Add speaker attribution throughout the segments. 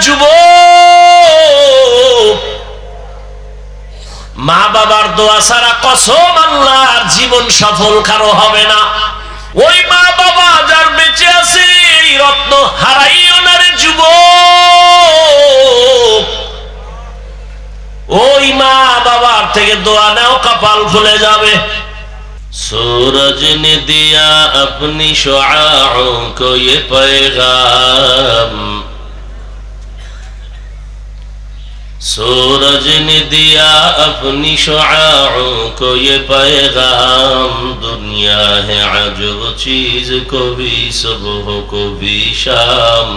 Speaker 1: যুবক, মা বাবার দোয়া ছাড়া কসম আল্লাহর জীবন সফল কারো হবে না। ওই মা বাবা যার বেঁচে আছে এই রত্ন হারাইও না রে যুবক। ওই মা বাবার থেকে দোয়া নাও, কপাল খুলে যাবে। सूरज ने दिया अपनी शुआओं को ये पैगाम, सूरज ने दिया अपनी शुआओं को ये पैगाम, दुनिया है अजब चीज को भी सुबह को भी शाम,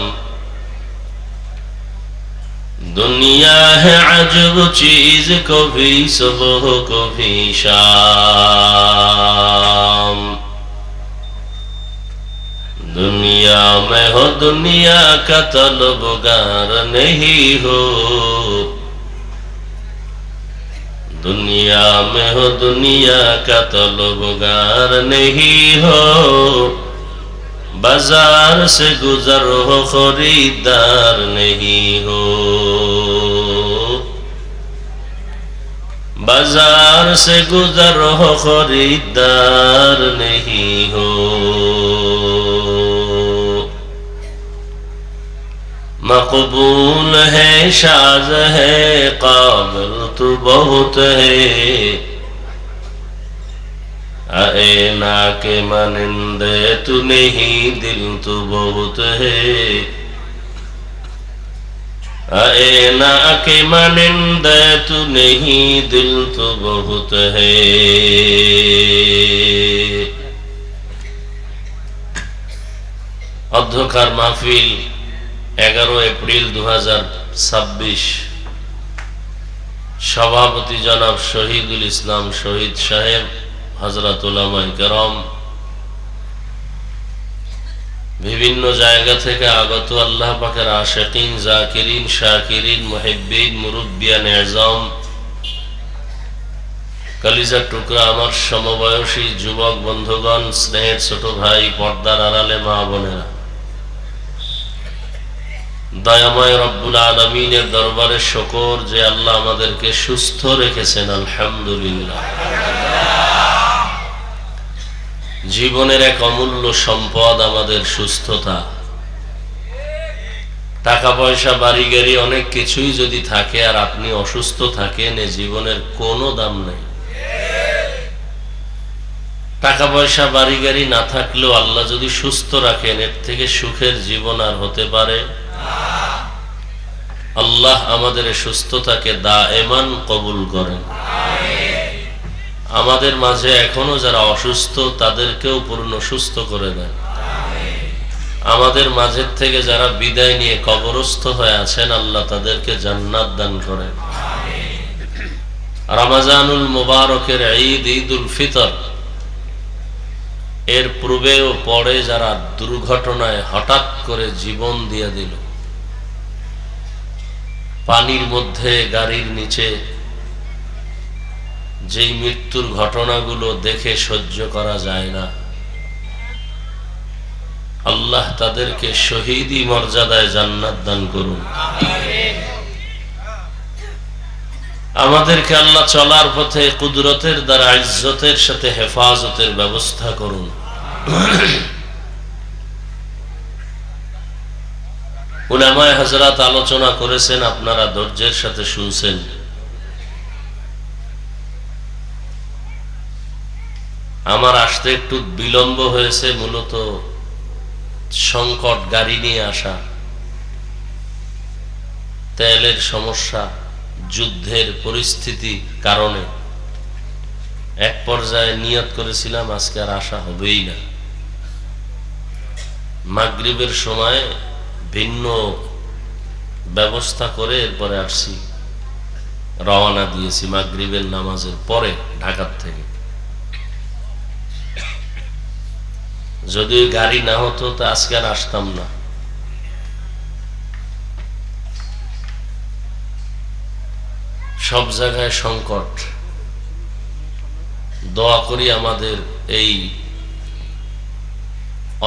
Speaker 1: दुनिया है अजब चीज को भी सुबह को भी शाम, दुनिया में हो दुनिया का तलबगार नहीं हो, दुनिया में हो दुनिया का तलबगार नहीं हो, बाजार से गुजर हो खरीदार नहीं हो, बाजार से गुजर हो खरीदार नहीं हो, मकबूल है शाज है काबिल तू बहुत है, आईना के मानिंदे तू नहीं दिल तू बहुत है, आईना के मानिंदे तू नहीं दिल तू बहुत है। অধ্যক্ষার মাহফিল 11 এপ্রিল 2026, সভাপতি জনাব শহীদুল ইসলাম শহীদ সাহেব, হযরত উলামায়ে কেরাম, বিভিন্ন জায়গা থেকে আগত আল্লাহ পাকের আশিকিন, জাকিরিন, শাকিরিন, মুহিব্বিন, মুরব্বিয়ান আযম, কলিজার টুকরা আমার সমবয়সী যুবক বন্ধুগণ, স্নেহের ছোট ভাই, পর্দার আড়ালে মা বোনেরা, দয়াময় রব্বুল আলামিনের দরবারে শুকর যে আল্লাহ আমাদেরকে সুস্থ রেখেছেন, আলহামদুলিল্লাহ। জীবনের এক অমূল্য সম্পদ আমাদের সুস্থতা। টাকা পয়সা বাড়ি গাড়ি অনেক কিছুই যদি থাকে আর আপনি অসুস্থ থাকেন, এ জীবনের কোনো দাম নেই। টাকা পয়সা বাড়ি গাড়ি না থাকলেও আল্লাহ যদি সুস্থ রাখেন, এর থেকে সুখের জীবন আর হতে পারে? আল্লাহ আমাদের সুস্থতাকে দায়েমান কবুল করেন। আমাদের মাঝে এখনো যারা অসুস্থ তাদেরকেও পূর্ণ সুস্থ করে দেন। আমাদের মাঝের থেকে যারা বিদায় নিয়ে কবরস্থ হয়ে আছেন, আল্লাহ তাদেরকে জান্নাত দান করেন। রমজানুল মুবারকের ঈদ, ঈদুল ফিতর, এর পূর্বে ও পরে যারা দুর্ঘটনায় হঠাৎ করে জীবন দিয়ে দিল, পানির মধ্যে, গাড়ির নিচে, যেই মৃত্যুর ঘটনাগুলো দেখে সহ্য করা যায় না, আল্লাহ তাদেরকে শহীদি মর্যাদায় জান্নাত দান করুন। আমাদেরকে আল্লাহ চলার পথে কুদরতের দ্বারা ইজ্জতের সাথে হেফাজতের ব্যবস্থা করুন। উলামায়ে হযরত আলোচনা করেছেন, আপনারা ধৈর্যের সাথে শুনছেন। আমার আসতে একটু বিলম্ব হয়েছে, মূলত সংকট, গাড়ি নিয়ে আসা, তেলের সমস্যা, যুদ্ধের পরিস্থিতি কারণে এক পর্যায়ে নিয়ত করেছিলাম আজকে আর আসা হবেই না। মাগরিবের সময় ভিন্ন ব্যবস্থা করে এরপরে আসছি, রওনা দিয়েছি মাগরিবের নামাজের পরে ঢাকার থেকে। যদি গাড়ি না হতো তো আজকে আর আসতাম না। সব জায়গায় সংকট। দোয়া করি আমাদের এই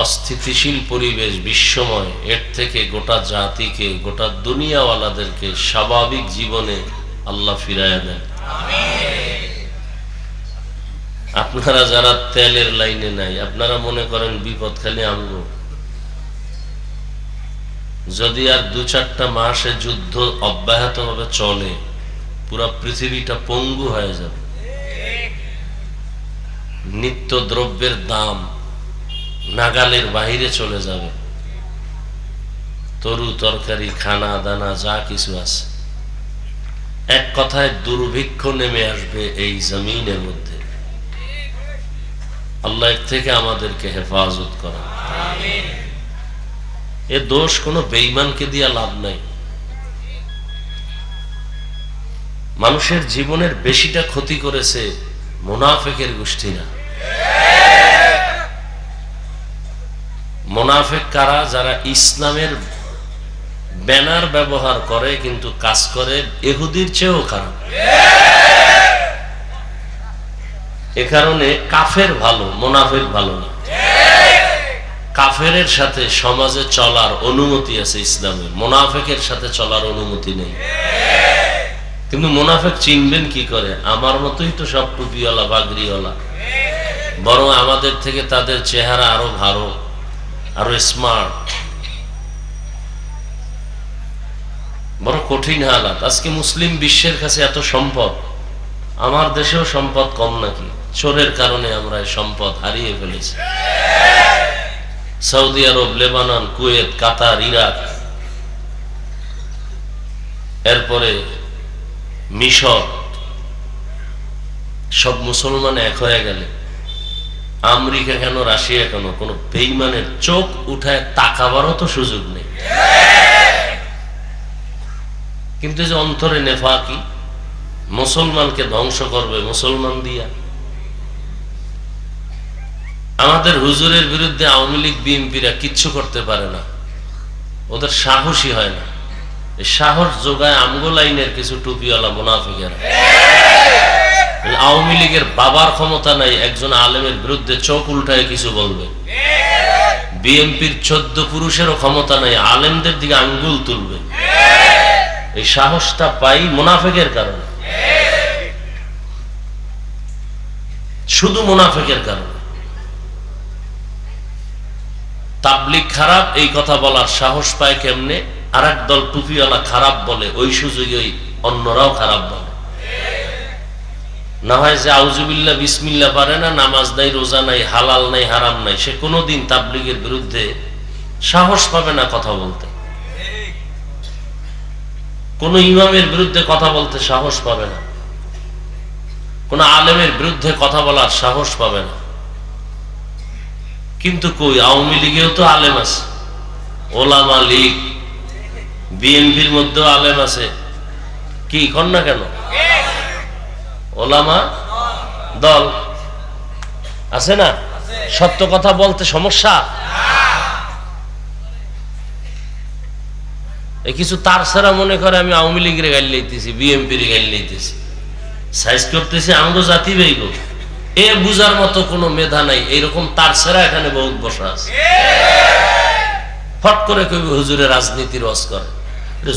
Speaker 1: অস্থিতিশীল পরিবেশ, বিশ্বময়, এর থেকে গোটা জাতিকে, গোটা দুনিয়াওয়ালাদেরকে স্বাভাবিক জীবনে আল্লাহ ফিরাইয়া দেন। আপনারা যারা তেলের লাইনে নাই, আপনারা মনে করেন বিপদ খালি আমগো। যদি আর 2-4টা মাসে যুদ্ধ অব্যাহতভাবে চলে, পুরা পৃথিবীটা পঙ্গু হয়ে যাবে। নিত্য দ্রব্যের দাম নাগালের বাহিরে চলে যাবে। তরু তরকারি, খানা দানা যা কিছু আছে, এক কথায় দুর্ভিক্ষ নেমে আসবে এই জমিনের মধ্যে। আল্লাহ এর থেকে আমাদেরকে হেফাজত করা। এ দোষ কোনো বেঈমানকে দিয়া লাভ নাই। মানুষের জীবনের বেশিটা ক্ষতি করেছে মুনাফিকের গোষ্ঠীরা। মুনাফিক কারা? যারা ইসলামের ব্যানার ব্যবহার করে কিন্তু কাজ করে ইহুদির চেয়েও খারাপ। এ কারণে কাফের ভালো, মুনাফিক ভালো না। কাফেরের সাথে সমাজে চলার অনুমতি আছে ইসলামের, মুনাফিকের সাথে চলার অনুমতি নেই। কিন্তু মুনাফিক চিনবেন কি করে? আমার মতোই তো সব টুপিওয়ালা, বাগরিওয়ালা, বরং আমাদের থেকে তাদের চেহারা আরো ভালো, আরো স্মার্ট। বড় কঠিন হালাত। আজকে মুসলিম বিশ্বের কাছে এত সম্পদ, আমার দেশেও সম্পদ কম নাকি? চোরের কারণে আমরা এই সম্পদ হারিয়ে ফেলেছি। সৌদি আরব, লেবানন, কুয়েত, কাতার, ইরাক, এরপরে মিশর, সব মুসলমান এক হয়ে গেলে আমেরিকা কেন, রাশিয়া কেন, কোন বেঈমানের চোখ উঠায় তাকাবারও তো সুযোগ নেই। কিন্তু যে অন্তরে নেফাকি, মুসলমানকে ধ্বংস করবে মুসলমান দিয়া। আমাদের হুজুরের বিরুদ্ধে আওয়ামী লীগ, বিএনপিরা কিচ্ছু করতে পারে না, ওদের সাহসী হয় না। সাহস যোগায় আমগো লাইনের কিছু টুপিওয়ালা মুনাফিকেরা। আওয়ামী লীগের বাবার ক্ষমতা নাই একজন আলেমের বিরুদ্ধে চোখ উল্টায় কিছু বলবে। বিএনপির 14 পুরুষেরও ক্ষমতা নাই আলেমদের দিকে আঙ্গুল তুলবে। এই সাহসটা পাই মুনাফিকের কারণে, শুধু মুনাফিকের কারণে। তাবলীগ খারাপ এই কথা বলার সাহস পায় কেমনে? আর এক দল টুপিওয়ালা খারাপ বলে, ওই সুযোগে অন্যরাও খারাপ বলে। না হয় যে আউযুবিল্লাহ বিসমিল্লাহ পারে না, নামাজ নাই, রোজা নাই, হালাল নাই, হারাম নাই, সে কোনোদিন তাবলীগের বিরুদ্ধে সাহস পাবে না কথা বলতে। কোন ইমামের বিরুদ্ধে কথা বলতে সাহস পাবে না, কোন আলেমের বিরুদ্ধে কথা বলার সাহস পাবে না। কিন্তু কই, আওয়ামী লীগেও তো আলেম আছে, ওলামা লীগ, বিএনপির মধ্যেও আলেম আছে। কি কর না কেন? ওলামা দল আছে না? সত্য কথা বলতে সমস্যা? এই কিছু তার ছাড়া মনে করে আমি আওয়ামী লীগের গাইল লইতেছি, বিএনপির গাইল লইতেছি, সাইজ করতেছি আমগো জাতি বেইব। এ বুঝার মতো কোনো মেধা নাই। এইরকম তার ছাড়া এখানে বহুত বসা আছে। ফট করে কবি হুজুরে রাজনীতি রস করে,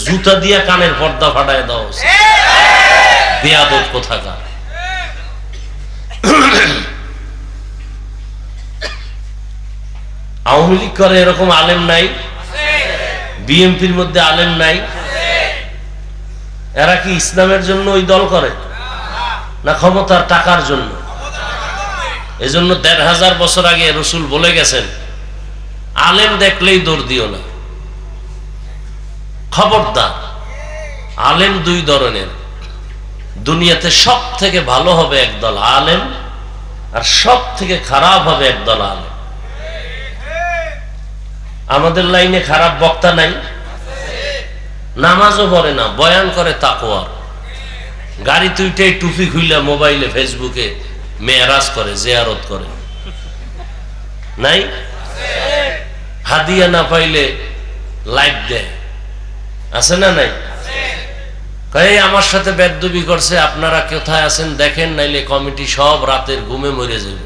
Speaker 1: জুতা দিয়া কানের পর্দা ফাটায় দাও, বেয়াদব কোথাকার। আওয়ামী লীগ করে এরকম আলেম নাই? বিএনপির মধ্যে আলেম নাই? এরা কি ইসলামের জন্য ওই দল করে না ক্ষমতার টাকার জন্য? এজন্য ১৫০০ বছর আগে রসুল বলে গেছেন, আলেম দেখলেই দৌড় দিও না, খবরদার। আলেম দুই ধরনের, দুনিয়াতে সব থেকে ভালো হবে একদল আলেম, আর সব থেকে খারাপ হবে একদল আলেম। আমাদের লাইনে খারাপ বক্তা নাই? নামাজও পড়ে না, বয়ান করে তাকওয়ার, গাড়ি তুইটাই টুপি খুইলা মোবাইলে ফেসবুকে মেরাজ করে, জিয়ারত করে, নাই? হাদিয়া না পাইলে লাইক দেয়, আছে না নাই? কই আমার সাথে বেদবি করছে, আপনারা কোথায় আছেন দেখেন, নাইলে কমিটি সব রাতের ঘুমে মরে যাবে।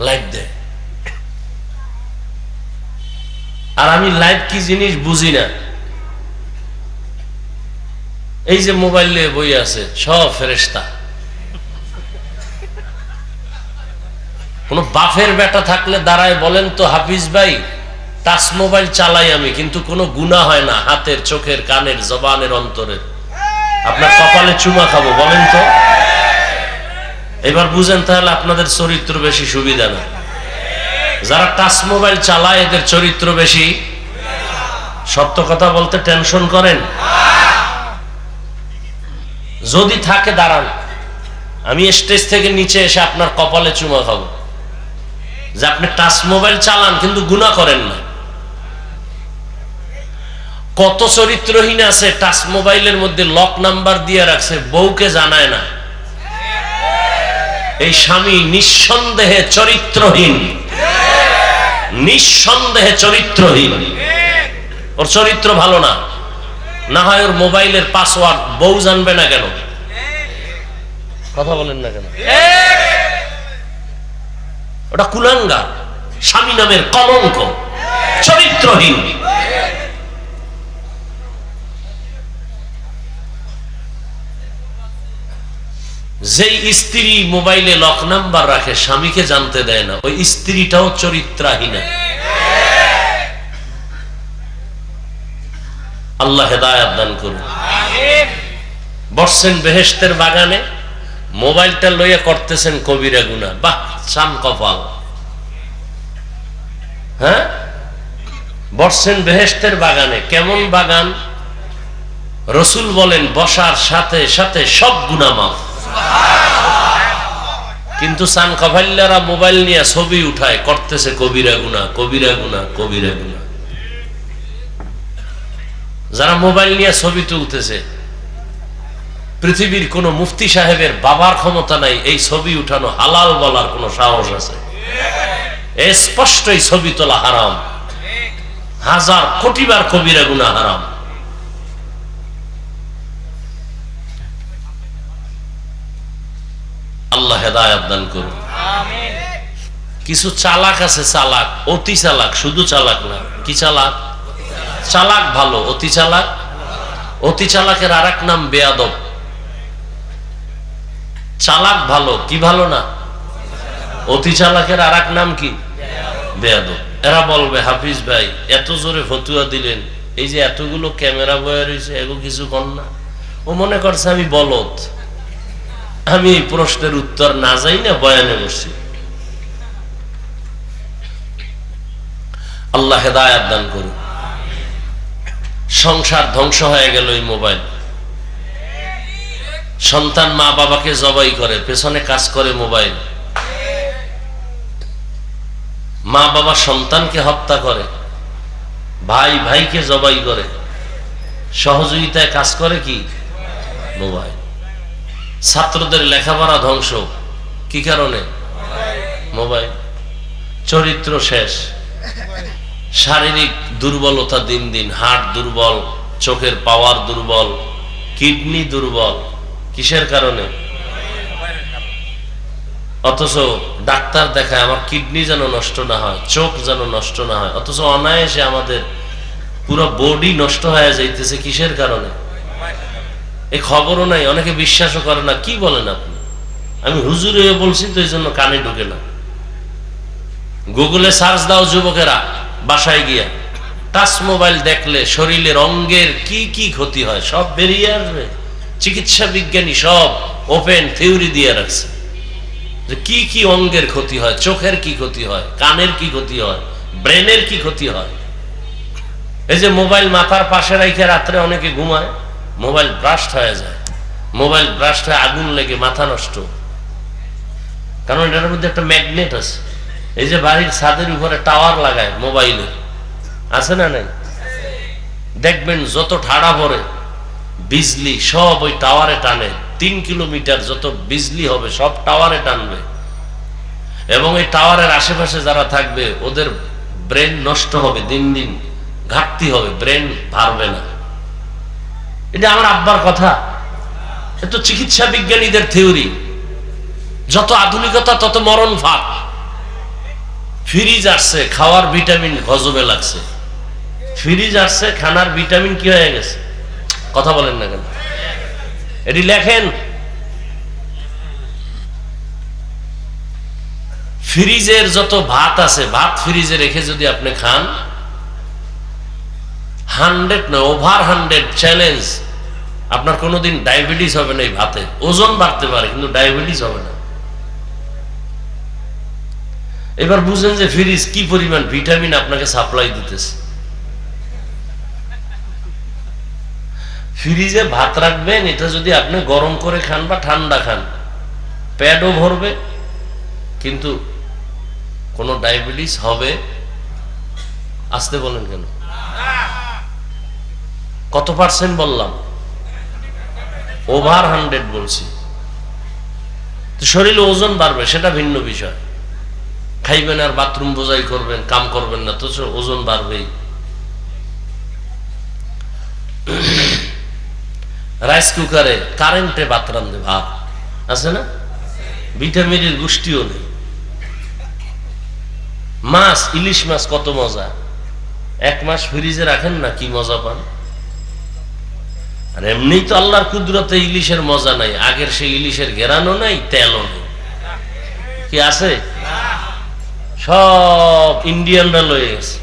Speaker 1: লাইভ দেয়। আর আমি লাইভ কি জিনিস বুঝি না। এই যে মোবাইলে বই আছে সব ফেরেশতা। কোন বাপের বেটা থাকলে দাঁড়ায় বলেন তো হাফিজ ভাই, টাচ মোবাইল চালাই আমি, কিন্তু কোনো গুনাহ হয় না, হাতের, চোখের, কানের, জবানের, অন্তরের। আপনার কপালে চুমা খাবো বলেন তো? এবার বুঝেন তাহলে আপনাদের চরিত্র বেশি সুবিধা না। যারা টাচ মোবাইল চালায় এদের চরিত্র বেশি। সত্য কথা বলতে টেনশন করেন? যদি থাকে দাঁড়ান, আমি স্টেজ থেকে নিচে এসে আপনার কপালে চুমা খাবো যে আপনি টাচ মোবাইল চালান কিন্তু গুনাহ করেন না। কত চরিত্রহীন আছে টাচ মোবাইলের মধ্যে লক নাম্বার দিয়ে রাখছে, বউকে জানায় না। এই স্বামী নিঃসন্দেহে চরিত্রহীন, নিঃসন্দেহে চরিত্রহীন। ওর চরিত্র ভালো না। না হয় ওর মোবাইলের পাসওয়ার্ড বউ জানবে না কেন? কথা বলেন না কেন? ওটা কুলাঙ্গার, স্বামী নামের কলঙ্ক, চরিত্রহীন। যেই স্ত্রী মোবাইলে লক নাম্বার রাখে, স্বামীকে জানতে দেয় না, ওই স্ত্রীটাও চরিত্রহীন। আল্লাহ হেদায়েত দান করুন। বসছেন বেহেশতের বাগানে, মোবাইলটা লইয়া করতেছেন কবিরা গুনাহ। বাহ, চান কপাল। হ্যাঁ, বসছেন বেহেশতের বাগানে। কেমন বাগান? রসুল বলেন বসার সাথে সাথে সব গুনাহ মাফ। কিন্তু চান কপাল্লারা মোবাইল নিয়ে ছবি উঠায়, করতেছে কবিরা গুনাহ, কবিরা গুনাহ, কবিরা গুনাহ। যারা মোবাইল নিয়ে ছবি তুলতেছে, পৃথিবীর কোন মুফতি সাহেবের বাবার ক্ষমতা নাই এই ছবি উঠানো হালাল বলার কোন সাহস আছে? স্পষ্টই ছবি তোলা হারাম, হাজার কোটিবার কবিরা গুনাহ হারাম। আল্লাহ হেদায়েত দান করুন। কিছু চালাক আছে, চালাক, অতি চালাক, শুধু চালাক না। কি চালাক? চালাক ভালো, অতি চালাক। অতি চালাকের আরেক নাম বেয়াদব। চালাক ভালো, কি ভালো না? অতি চালাকের আরেক নাম কি? বেয়াদব। এরা বলবে হাফিজ ভাই এত জোরে ফতুয়া দিলেন, এই যে এতগুলো ক্যামেরা বয়ে রয়েছে, এগো কিছু কর না। ও মনে করছে আমি বলদ, আমি এই প্রশ্নের উত্তর না যাই না বয়ানে বসছি। আল্লাহ হেদায়েত দান করুন। সংসার ধ্বংস হয়ে গেল এই মোবাইল। সন্তান মা বাবাকে জবাই করে, পেছনে কাজ করে মোবাইল। মা বাবা সন্তানকে হত্যা করে, ভাই ভাইকে জবাই করে, সহযোগিতায় কাজ করে কি? মোবাইল। ছাত্রদের লেখাপড়া ধ্বংস, কি কারণে? মোবাইল। চরিত্র শেষ, শারীরিক দুর্বলতা দিন দিন, হার্ট দুর্বল, চোখের পাওয়ার দুর্বল, কিডনি দুর্বল। কিসের কারণে? অথচ ডাক্তার দেখায় আমার কিডনি যেন নষ্ট না হয়, চোখ যেন নষ্ট না হয়, অথচ অনায়াসে আমাদের পুরো বডি নষ্ট হয়ে যাইতেছে। কিসের কারণে? এই খবরও নাই, অনেকে বিশ্বাসও করে না। কি বলেন আপনি? আমি হুজুর হয়ে বলছি তো এই জন্য কানে ঢুকে না। গুগলে সার্চ দাও যুবকেরা, বাসায় গিয়া টাচ মোবাইল দেখলে শরীরের অঙ্গের কি কি ক্ষতি হয় সব বেরিয়ে আসবে। চিকিৎসা বিজ্ঞানী সব ওপেন থিওরি দিয়ে রাখছে যে কি কি অঙ্গের ক্ষতি হয়, চোখের কি ক্ষতি হয়, কানের কি ক্ষতি হয়, ব্রেনের কি ক্ষতি হয়। এই যে মোবাইল মাথার পাশে রাখে রাত্রে অনেকে ঘুমায়, মোবাইল ব্রাস্ট হয়ে যায়, মোবাইল ব্রাস্ট হয়ে আগুন লেগে মাথা নষ্ট। কারণ এটার মধ্যে একটা ম্যাগনেট আছে। এই যে বাড়ির ছাদের উপরে টাওয়ার লাগায় মোবাইলে, আছে না নাই? দেখবেন যত ঠাড়া পড়ে বিজলি সব ওই টাওয়ারে টানে। 3 কিলোমিটার যত বিজলি হবে সব টাওয়ারে টানবে, এবং এই টাওয়ারের আশেপাশে যারা থাকবে ওদের ব্রেন নষ্ট হবে, দিন দিন ঘাটতি হবে, ব্রেন ভারবে না। এটা আমার আব্বার কথা, এত চিকিৎসা বিজ্ঞানীদের থিওরি। যত আধুনিকতা তত মরণ ফাঁক। ফ্রিজ আসছে, খাওয়ার ভিটামিন গজবে লাগছে। ফ্রিজ আসছে, খানার ভিটামিন কি হয়ে গেছে? কথা বলেন না কেন? এটি লেখেন। ফ্রিজের যত ভাত আছে, ভাত ফ্রিজে রেখে যদি আপনি খান, 100 না ওভার 100 চ্যালেঞ্জ, আপনার কোনোদিন ডায়াবেটিস হবে না। এই ভাতে ওজন বাড়তে পারে কিন্তু ডায়াবেটিস হবে না। এবার বুঝেন যে ফ্রিজ কি পরিমাণ ভিটামিন আপনাকে সাপ্লাই দিতেছে। ফ্রিজে ভাত রাখবেন, এটা যদি আপনি গরম করে খান বা ঠান্ডা খান, পেটও ভরবে কিন্তু কোনো ডায়াবেটিস হবে? আসতে বলেন কেন? কত পার্সেন্ট বললাম? ওভার 100 বলছি। শরীরে ওজন বাড়বে সেটা ভিন্ন বিষয়। খাইবেন আর বাথরুম বোঝাই করবেন, কাম করবেন না, তো ওজন বাড়বেই। রাইস কুকারে কারেন্টে ভাত রান্ধে, ভাত আছে না, ভিটামিনের গোষ্ঠীও নেই। মাছ, ইলিশ মাছ কত মজা, 1 মাস ফ্রিজে রাখেন না, কি মজা পান। আর এমনি তো আল্লাহর কুদরতে ইলিশের মজা নাই, আগের সেই ইলিশের ঘেরানো নাই, তেলও নেই। কি আছে? সব ইন্ডিয়ানরা লয়ে গেছে।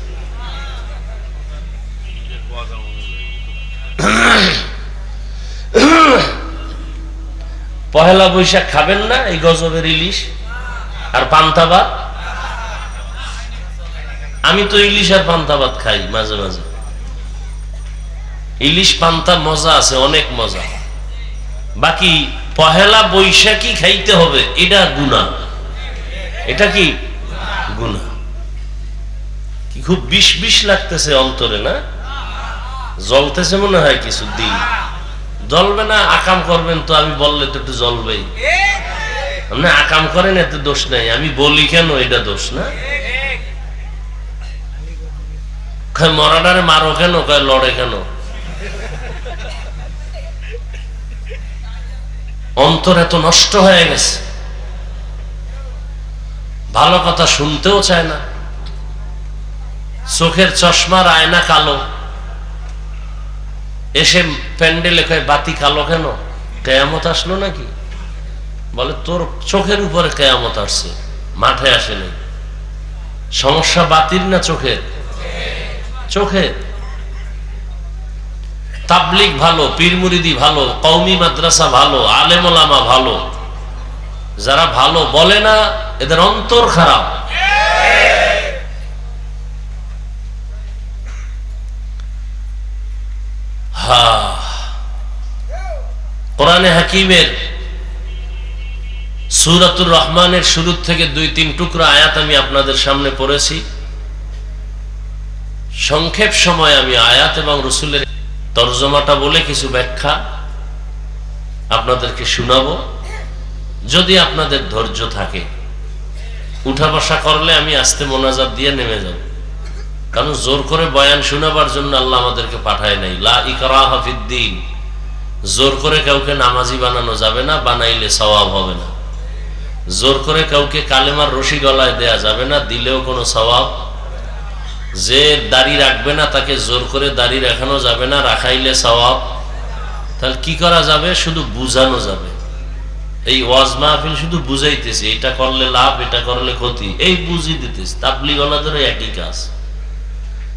Speaker 1: পহেলা বৈশাখ খাবেন না এই গজবের ইলিশ আর পান্তা ভাত? আমি তো ইলিশ আর পান্তা ভাত খাই মাঝে মাঝে। ইলিশ পান্তা মজা আছে, অনেক মজা। বাকি পহেলা বৈশাখী খাইতে হবে, এটা গুনাহ। এটা কি গুনাহ? কি খুব বিষ বিষ লাগতেছে অন্তরে না? জ্বলতেছে মনে হয় কিছু দিন। জ্বলবে না? আকাম করবেন তো, আমি বললে তো একটু জ্বলবেই। আপনি আকাম করেন, এতে দোষ নাই, আমি বলি কেন এটা দোষ না? মরাডারে মারো কেন, কয় লড়ে কেন? অন্তর এত নষ্ট হয়ে গেছে, ভালো কথা শুনতেও চায় না। চোখের চশমার আয়না কালো, এসে প্যান্ডেলে কয় বাতি কালো কেন? কেয়ামত আসলো নাকি? বলে তোর চোখের উপরে কেয়ামত আসছে, মাঠে আসে নাই। সমস্যা বাতির না চোখের? চোখের। তাবলিগ ভালো, পীর মুরিদি ভালো, কওমি মাদ্রাসা ভালো, আলেম ওলামা ভালো, যারা ভালো বলে না এদের অন্তর খারাপ। কোরআনে হাকিমের সূরাতুর রহমানের শুরু থেকে 2-3 টুকরা আয়াত আমি আপনাদের সামনে পড়েছি। সংক্ষেপ সময় আমি আয়াত এবং রসুলের তরজমাটা বলে কিছু ব্যাখ্যা আপনাদেরকে শোনাবো। যদি আপনাদের ধৈর্য থাকে, উঠা বসা করলে আমি আস্তে মোনাজাত দিয়ে নেমে যাব, কারণ জোর করে বয়ান শোনাবার জন্য আল্লাহ আমাদেরকে পাঠায় নাই। লা ইকরাহা ফিদ্দীন, জোর করে কাউকে নামাজি বানানো যাবে না, বানাইলে সওয়াব হবে না। জোর করে কাউকে কালেমার রশি গলায় দেয়া যাবে না, দিলেও কোনো সওয়াব। যে দাড়ি রাখবে না তাকে জোর করে দাড়ি রাখানো যাবে না, রাখাইলে সওয়াব। তাহলে কি করা যাবে? শুধু বুঝানো যাবে। এই ওয়াজ মাহফিল শুধু বুঝাইতেছি, এটা করলে লাভ, এটা করলে ক্ষতি, এই বুঝিয়ে দিতেছি। তাবলীগওয়ালাদেরও একই কাজ।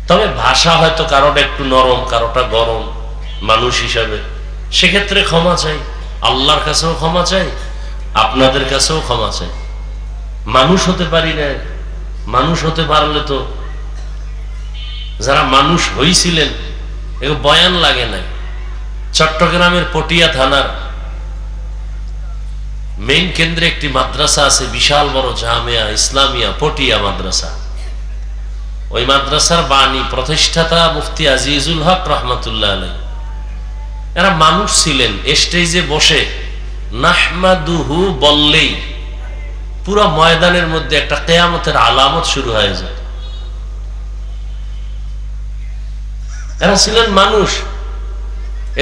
Speaker 1: তবে ভাষা হয়তো কারোটা একটু নরম, কারোটা গরম, মানুষ হিসাবে সেক্ষেত্রে ক্ষমা চাই, আল্লাহর কাছেও ক্ষমা চাই, আপনাদের কাছেও ক্ষমা চাই। মানুষ হতে পারি না। মানুষ হতে পারলে তো যারা মানুষ হইছিলেন এগুলো বয়ান লাগে নাই। চট্টগ্রামের পটিয়া থানার মেইন কেন্দ্রে একটি মাদ্রাসা আছে, বিশাল বড় জামিয়া ইসলামিয়া পটিয়া মাদ্রাসা। ওই মাদ্রাসার বাণী প্রতিষ্ঠাতা মুফতি আজিজুল হক রহমাতুল্লাহ আলাইহি, এরা মানুষ ছিলেন। স্টেজে বসে নাহমাদুহু বললেই পুরো ময়দানের মধ্যে একটা কিয়ামতের আলামত শুরু হয়ে যায়। এরা ছিলেন মানুষ।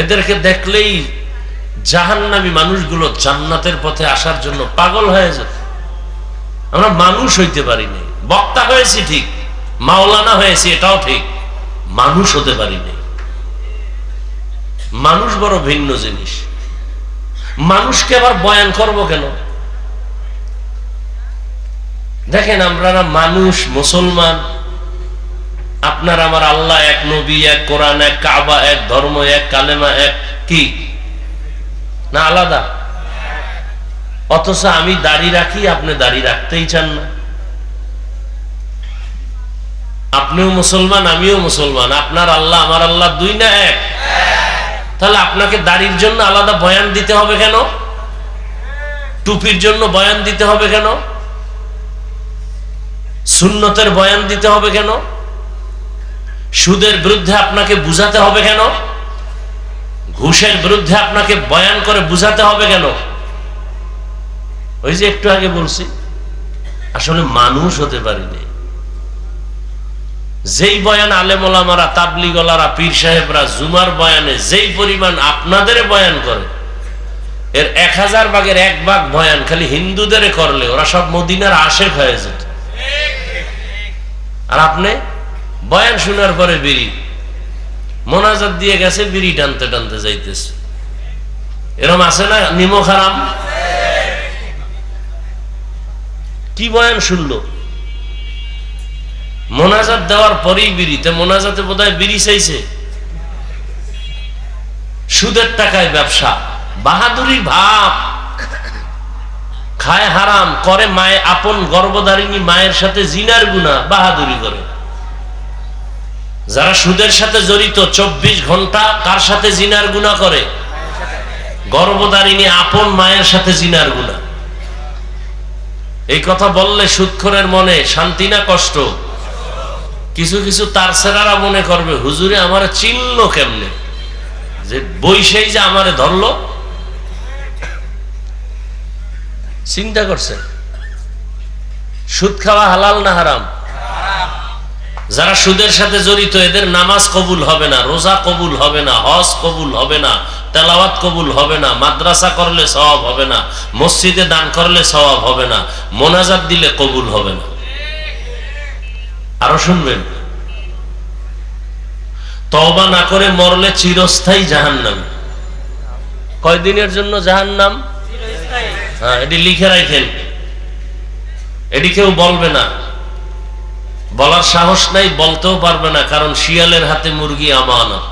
Speaker 1: এদেরকে দেখলেই জাহান্নামী মানুষগুলো জান্নাতের পথে আসার জন্য পাগল হয়ে যেত। আমরা মানুষ হইতে পারি নাই, বক্তা হয়েছি ঠিক, মাওলানা হয়েছি এটাও ঠিক, মানুষ হতে পারিনি। মানুষ বড় ভিন্ন জিনিস। মানুষকে আবার বয়ান করব কেন? দেখেন, আমরা মানুষ, মুসলমান, আপনার আমার আল্লাহ এক, নবী এক, কোরআন এক, কাবা এক, ধর্ম এক, কালেমা এক, কি না আলাদা? অথচ আমি দাড়ি রাখি, আপনি দাড়ি রাখতেই চান না। আপনিও মুসলমান, আমিও মুসলমান, আপনার আল্লাহ আমার আল্লাহ দুই না এক? তাহলে আপনাকে দাড়ির জন্য আলাদা বয়ান দিতে হবে কেন? টুপির জন্য বয়ান দিতে হবে কেন? সুন্নতের বয়ান দিতে হবে কেন? সুদের বিরুদ্ধে আপনাকে বুঝাতে হবে কেন? ঘুষের বিরুদ্ধে আপনাকে বয়ান করে বুঝাতে হবে কেন? ওই যে একটু আগে বলছি, আসলে মানুষ হতে পারিনি। যেই বয়ান আলেম ওলামারা, তাবলিগ ওয়ালারা, পীর সাহেবরা জুমার বয়ানে যেই পরিমাণ আপনাদের বয়ান করে, এর 1000 ভাগের 1 ভাগ বয়ান খালি হিন্দুদের করলে ওরা সব মদিনার আশেক হয়ে যেত। আর আপনি বয়ান শোনার পরে বিড়ি মোনাজাত দিয়ে গেছে, বিড়ি টানতে টানতে যাইতেছে। এরকম আছে না? নিমক হারাম। কি বয়ান শুনলো? মোনাজাত দেওয়ার পরেই বিড়িতে, মোনাজাতে বোধহয় বিড়ি চাইছে। সুদের টাকায় ব্যবসা, বাহাদুরির ভাব, খায় হারাম, করে মায়ে আপন গর্ভধারিণী মায়ের সাথে জিনার গুনাহ, বাহাদুরি করে। যারা সুদের সাথে জড়িত 24 ঘন্টা কার সাথে জিনার গুনাহ করে? গর্ভধারিণী আপন মায়ের সাথে জিনার গুনাহ। এই কথা বললে সুদখোরের মনে শান্তি না কষ্ট? কিছু কিছু তার সেরারা মনে করবে, হুজুরে আমারে চিনলো কেমনে, যে বৈশাই যে আমারে ধরলো। চিন্তা করছে সুদ খাওয়া হালাল না হারাম? যারা সুদের সাথে জড়িত এদের নামাজ কবুল হবে না, রোজা কবুল হবে না, হজ কবুল হবে না, তেলাওয়াত কবুল হবে না, মাদ্রাসা করলে সওয়াব হবে না, মসজিদে দান করলে সওয়াব হবে না, মোনাজাত দিলে কবুল হবে না। আরো শুনবেন, তওবা না করে মরলে চিরস্থায়ী জাহান্নাম। কয়দিনের জন্য জাহান্নাম? হ্যাঁ, এটি লিখে রাখেন। এটি কেউ বলবে না, বলার সাহস নাই, বলতেও পারবে না, কারণ শিয়ালের হাতে মুরগি আমানত।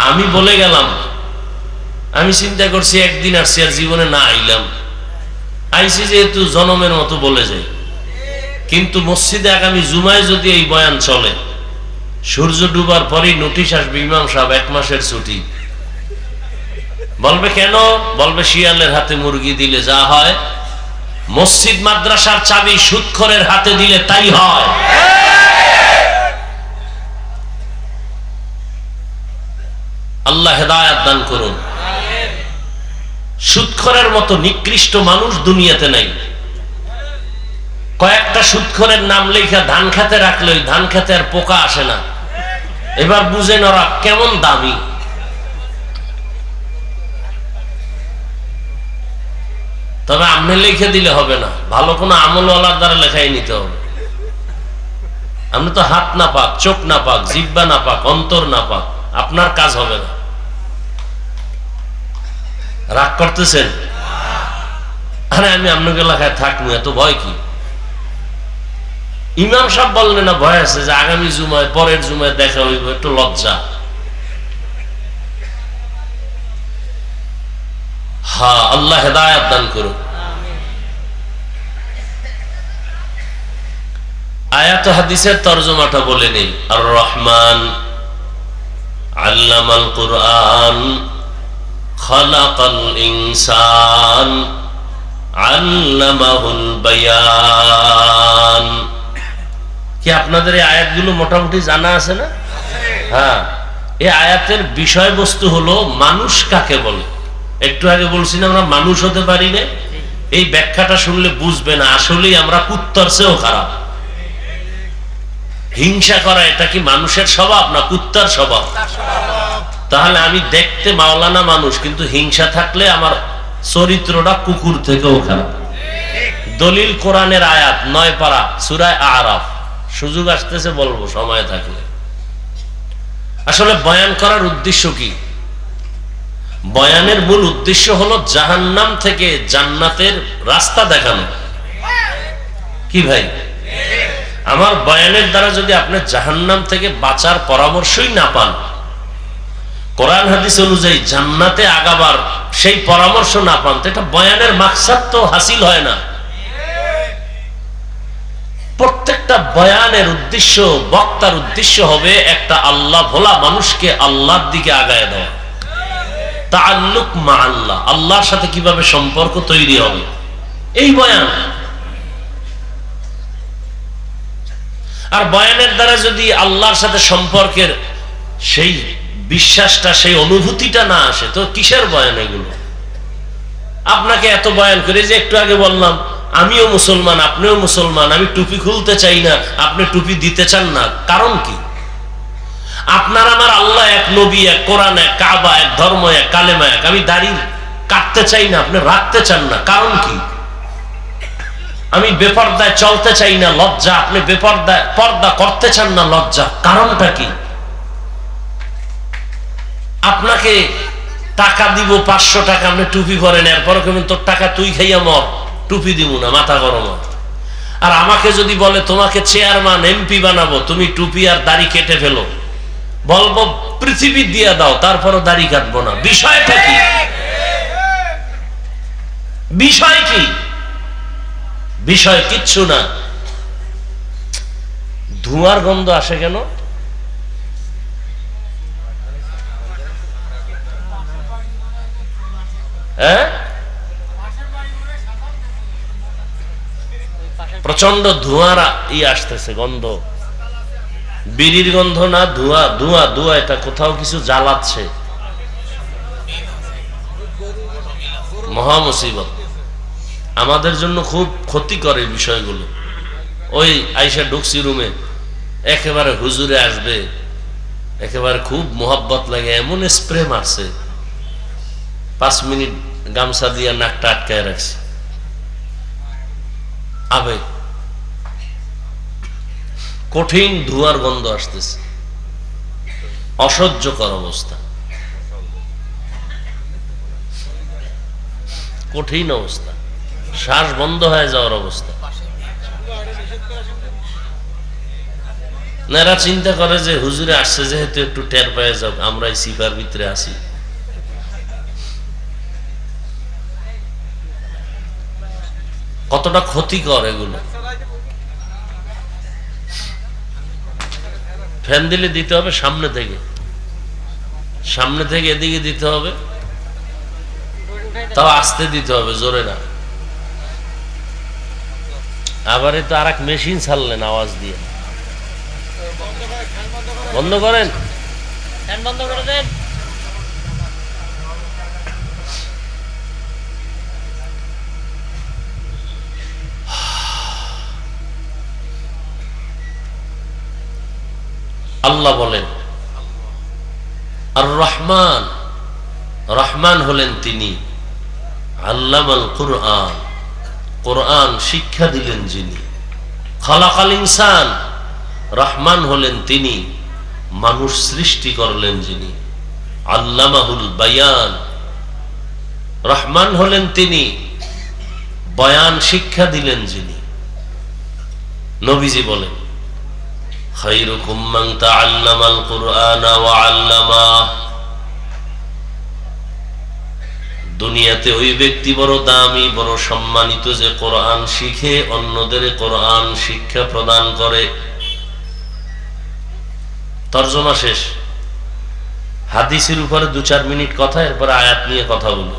Speaker 1: আমি বলে গেলাম, আমি চিন্তা করছি একদিন আসছি, আর জীবনে না আইলাম। আইসি যেহেতু জনমের মতো বলে যাই, কিন্তু মসজিদে আগামী জুমায় যদি এই বয়ান চলে, সূর্য ডুবার পরেই নোটিশ আসবে, ইমাম সাহেব 1 মাসের ছুটি। বলবে কেন? বলবে শিয়ালের হাতে মুরগি দিলে যা হয়, মসজিদ মাদ্রাসার চাবি সুদখোরের হাতে দিলে তাই হয়। আল্লাহ হেদায়েত দান করুন। সুদখোরের মতো নিকৃষ্ট মানুষ দুনিয়াতে নাই। কয়েকটা সুদখোরের নাম লেখা ধান খেতে রাখলে ওই ধান খেতে আর পোকা আসে না। এবার বুঝেন ওরা কেমন দামি। তবে আপনি লিখে দিলে হবে না, ভালো কোনো আমলওয়ালার দ্বারা লেখাই নিতে হবে। আপনি তো হাত না পাক, চোখ না পাক, জিহ্বা না পাক, অন্তর না পাক, আপনার কাজ হবে না। রাগ করতেছেন? আরে আমি আপনাকে লেখায় থাকবো, এত ভয় কি? ইমাম সাহেব বললেন না ভয় আছে যে আগামী জুমায়, পরের জুমায় দেখা হইব, একটু লজ্জা। হ্যাঁ, আল্লাহ হেদায়েত দান করুন। আয়াত হাদিসের তরজমাটা বলে নেই। আর রহমান আল্লামাল কুরআন খালাকাল ইনসান আল্লামাহুল বায়ান। কি আপনাদের এই আয়াতগুলো মোটামুটি জানা আছে না? হ্যাঁ, এই আয়াতের বিষয়বস্তু হলো মানুষ কাকে বলে। একটু আগে বলছি না আমরা মানুষ হতে পারি না। এই ব্যাখ্যাটা শুনলে বুঝবে না আসলেই আমরা কুত্তার চেয়েও খারাপ। হিংসা করা এটা কি মানুষের স্বভাব না কুত্তার স্বভাব? তাহলে আমি দেখতে মাওলানা মানুষ, কিন্তু হিংসা থাকলে আমার চরিত্রটা কুকুর থেকেও খারাপ। দলিল কোরআনের আয়াত 9 পারা সূরা আরাফ, সুযোগ আসতেছে বলবো সময় থাকলে। আসলে বয়ান করার উদ্দেশ্য কি? বয়ানের মূল উদ্দেশ্য হলো জাহান্নাম থেকে জান্নাতের রাস্তা দেখানো। কি ভাই, আমার বয়ানের দ্বারা যদি আপনি জাহান্নাম থেকে বাঁচার পরামর্শই না পান, কোরআন হাদিস অনুযায়ী জান্নাতে আগাবার সেই পরামর্শ না পান, তো এটা বয়ানের মাকসাদ তো হাসিল হয় না। প্রত্যেকটা বয়ানের উদ্দেশ্য, বক্তার উদ্দেশ্য হবে একটা আল্লাহ ভোলা মানুষকে আল্লাহর দিকে আগায় দেওয়া, তাআল্লুক মা আল্লাহ, আল্লাহর সাথে কিভাবে সম্পর্ক তৈরি হবে, এই বয়ান। আর বয়ানের দ্বারা যদি আল্লাহর সাথে সম্পর্কের সেই বিশ্বাসটা, সেই অনুভূতিটা না আসে, তো কিসের বয়ান এগুলো? আপনাকে এত বয়ান করে, যে একটু আগে বললাম আমিও মুসলমান, আপনিও মুসলমান, আমি টুপি খুলতে চাই না, আপনি টুপি দিতে চান না, কারণ কি? আপনার আমার আল্লাহ এক, নবী এক, কোরআন এক, কাবা এক, ধর্ম এক, কালেমা এক। আমি দাড়ি কাটতে চাই না, আপনি রাখতে চান না, কারণ কি? আমি বেপরদায় চলতে চাই না, লজ্জা, আপনি বেপরদায় পর্দা করতে চান না, লজ্জা, কারণটা কি? আপনাকে টাকা দিব 500 টাকা, আপনি টুপি পরেন, এরপরে কেমন তোর টাকা তুই খাইয়া মর, টুপি দিব না, মাথা গরম। আর আমাকে যদি বলে তোমাকে চেয়ারম্যান এমপি বানাবো, তুমি টুপি আর দাড়ি কেটে ফেলো, বলবো পৃথিবী দিয়ে দাও, তারপরও দাড়ি কাটবো না। বিষয়টা কি? বিষয় কি? বিষয় কিচ্ছু না। ধোঁয়ার গন্ধ আসে কেন? হ্যাঁ, প্রচন্ড ধোঁয়ার আসতেছে, গন্ধ, বিড়ির গন্ধ না, ধোঁয়া ধোঁয়া ধোঁয়া, এটা কোথাও কিছু জ্বালাচ্ছে, মহা মুসিবত, আমাদের জন্য খুব ক্ষতিকর এই বিষয়গুলো। ওই আইসা ঢুকছি রুমে, একেবারে হুজুরে আসবে, একেবারে খুব মোহাব্বত লাগে, এমন স্প্রে মারছে, 5 মিনিট গামছা দিয়ে নাকটা আটকায় রাখছে, আবেগ, কঠিন ধোঁয়ার গন্ধ আসতেছে, অসহ্যকর অবস্থা, কঠিন অবস্থা, শ্বাস বন্ধ হয়ে যাওয়ার অবস্থা। এরা চিন্তা করে যে হুজুরে আসছে যেহেতু একটু টের পেয়ে যাও, আমরা এই সিফার ভিতরে আছি। কতটা ক্ষতিকর এগুলো। ফ্যান দিলে দিতে হবে সামনে থেকে, সামনে থেকে এদিকে দিতে হবে, তাও আস্তে দিতে হবে, জোরে না। আবার তো আর এক মেশিন ছাড়লেন আওয়াজ দিয়ে, বন্ধ করেন, ফ্যান বন্ধ করে দেন। আল্লাহ বলেন আর রহমান, রহমান হলেন তিনি, আল্লামাল কুরআন, কোরআন শিক্ষা দিলেন যিনি, খালাকাল ইনসান, রহমান হলেন তিনি, মানুষ সৃষ্টি করলেন যিনি, আল্লামাহুল বায়ান, রহমান হলেন তিনি, বয়ান শিক্ষা দিলেন যিনি। নবীজি বলেন খায়রুকুম মান তাআল্লামাল কুরআনা ওয়া আল্লামাহ, দুনিয়াতে ওই ব্যক্তি বড় দামি, বড় সম্মানিত যে কোরআন শিখে অন্যদের কোরআন শিক্ষা প্রদান করে। তরজমা শেষ। হাদিসের উপরে 2-4 মিনিট কথা, এরপরে আয়াত নিয়ে কথা বলবো।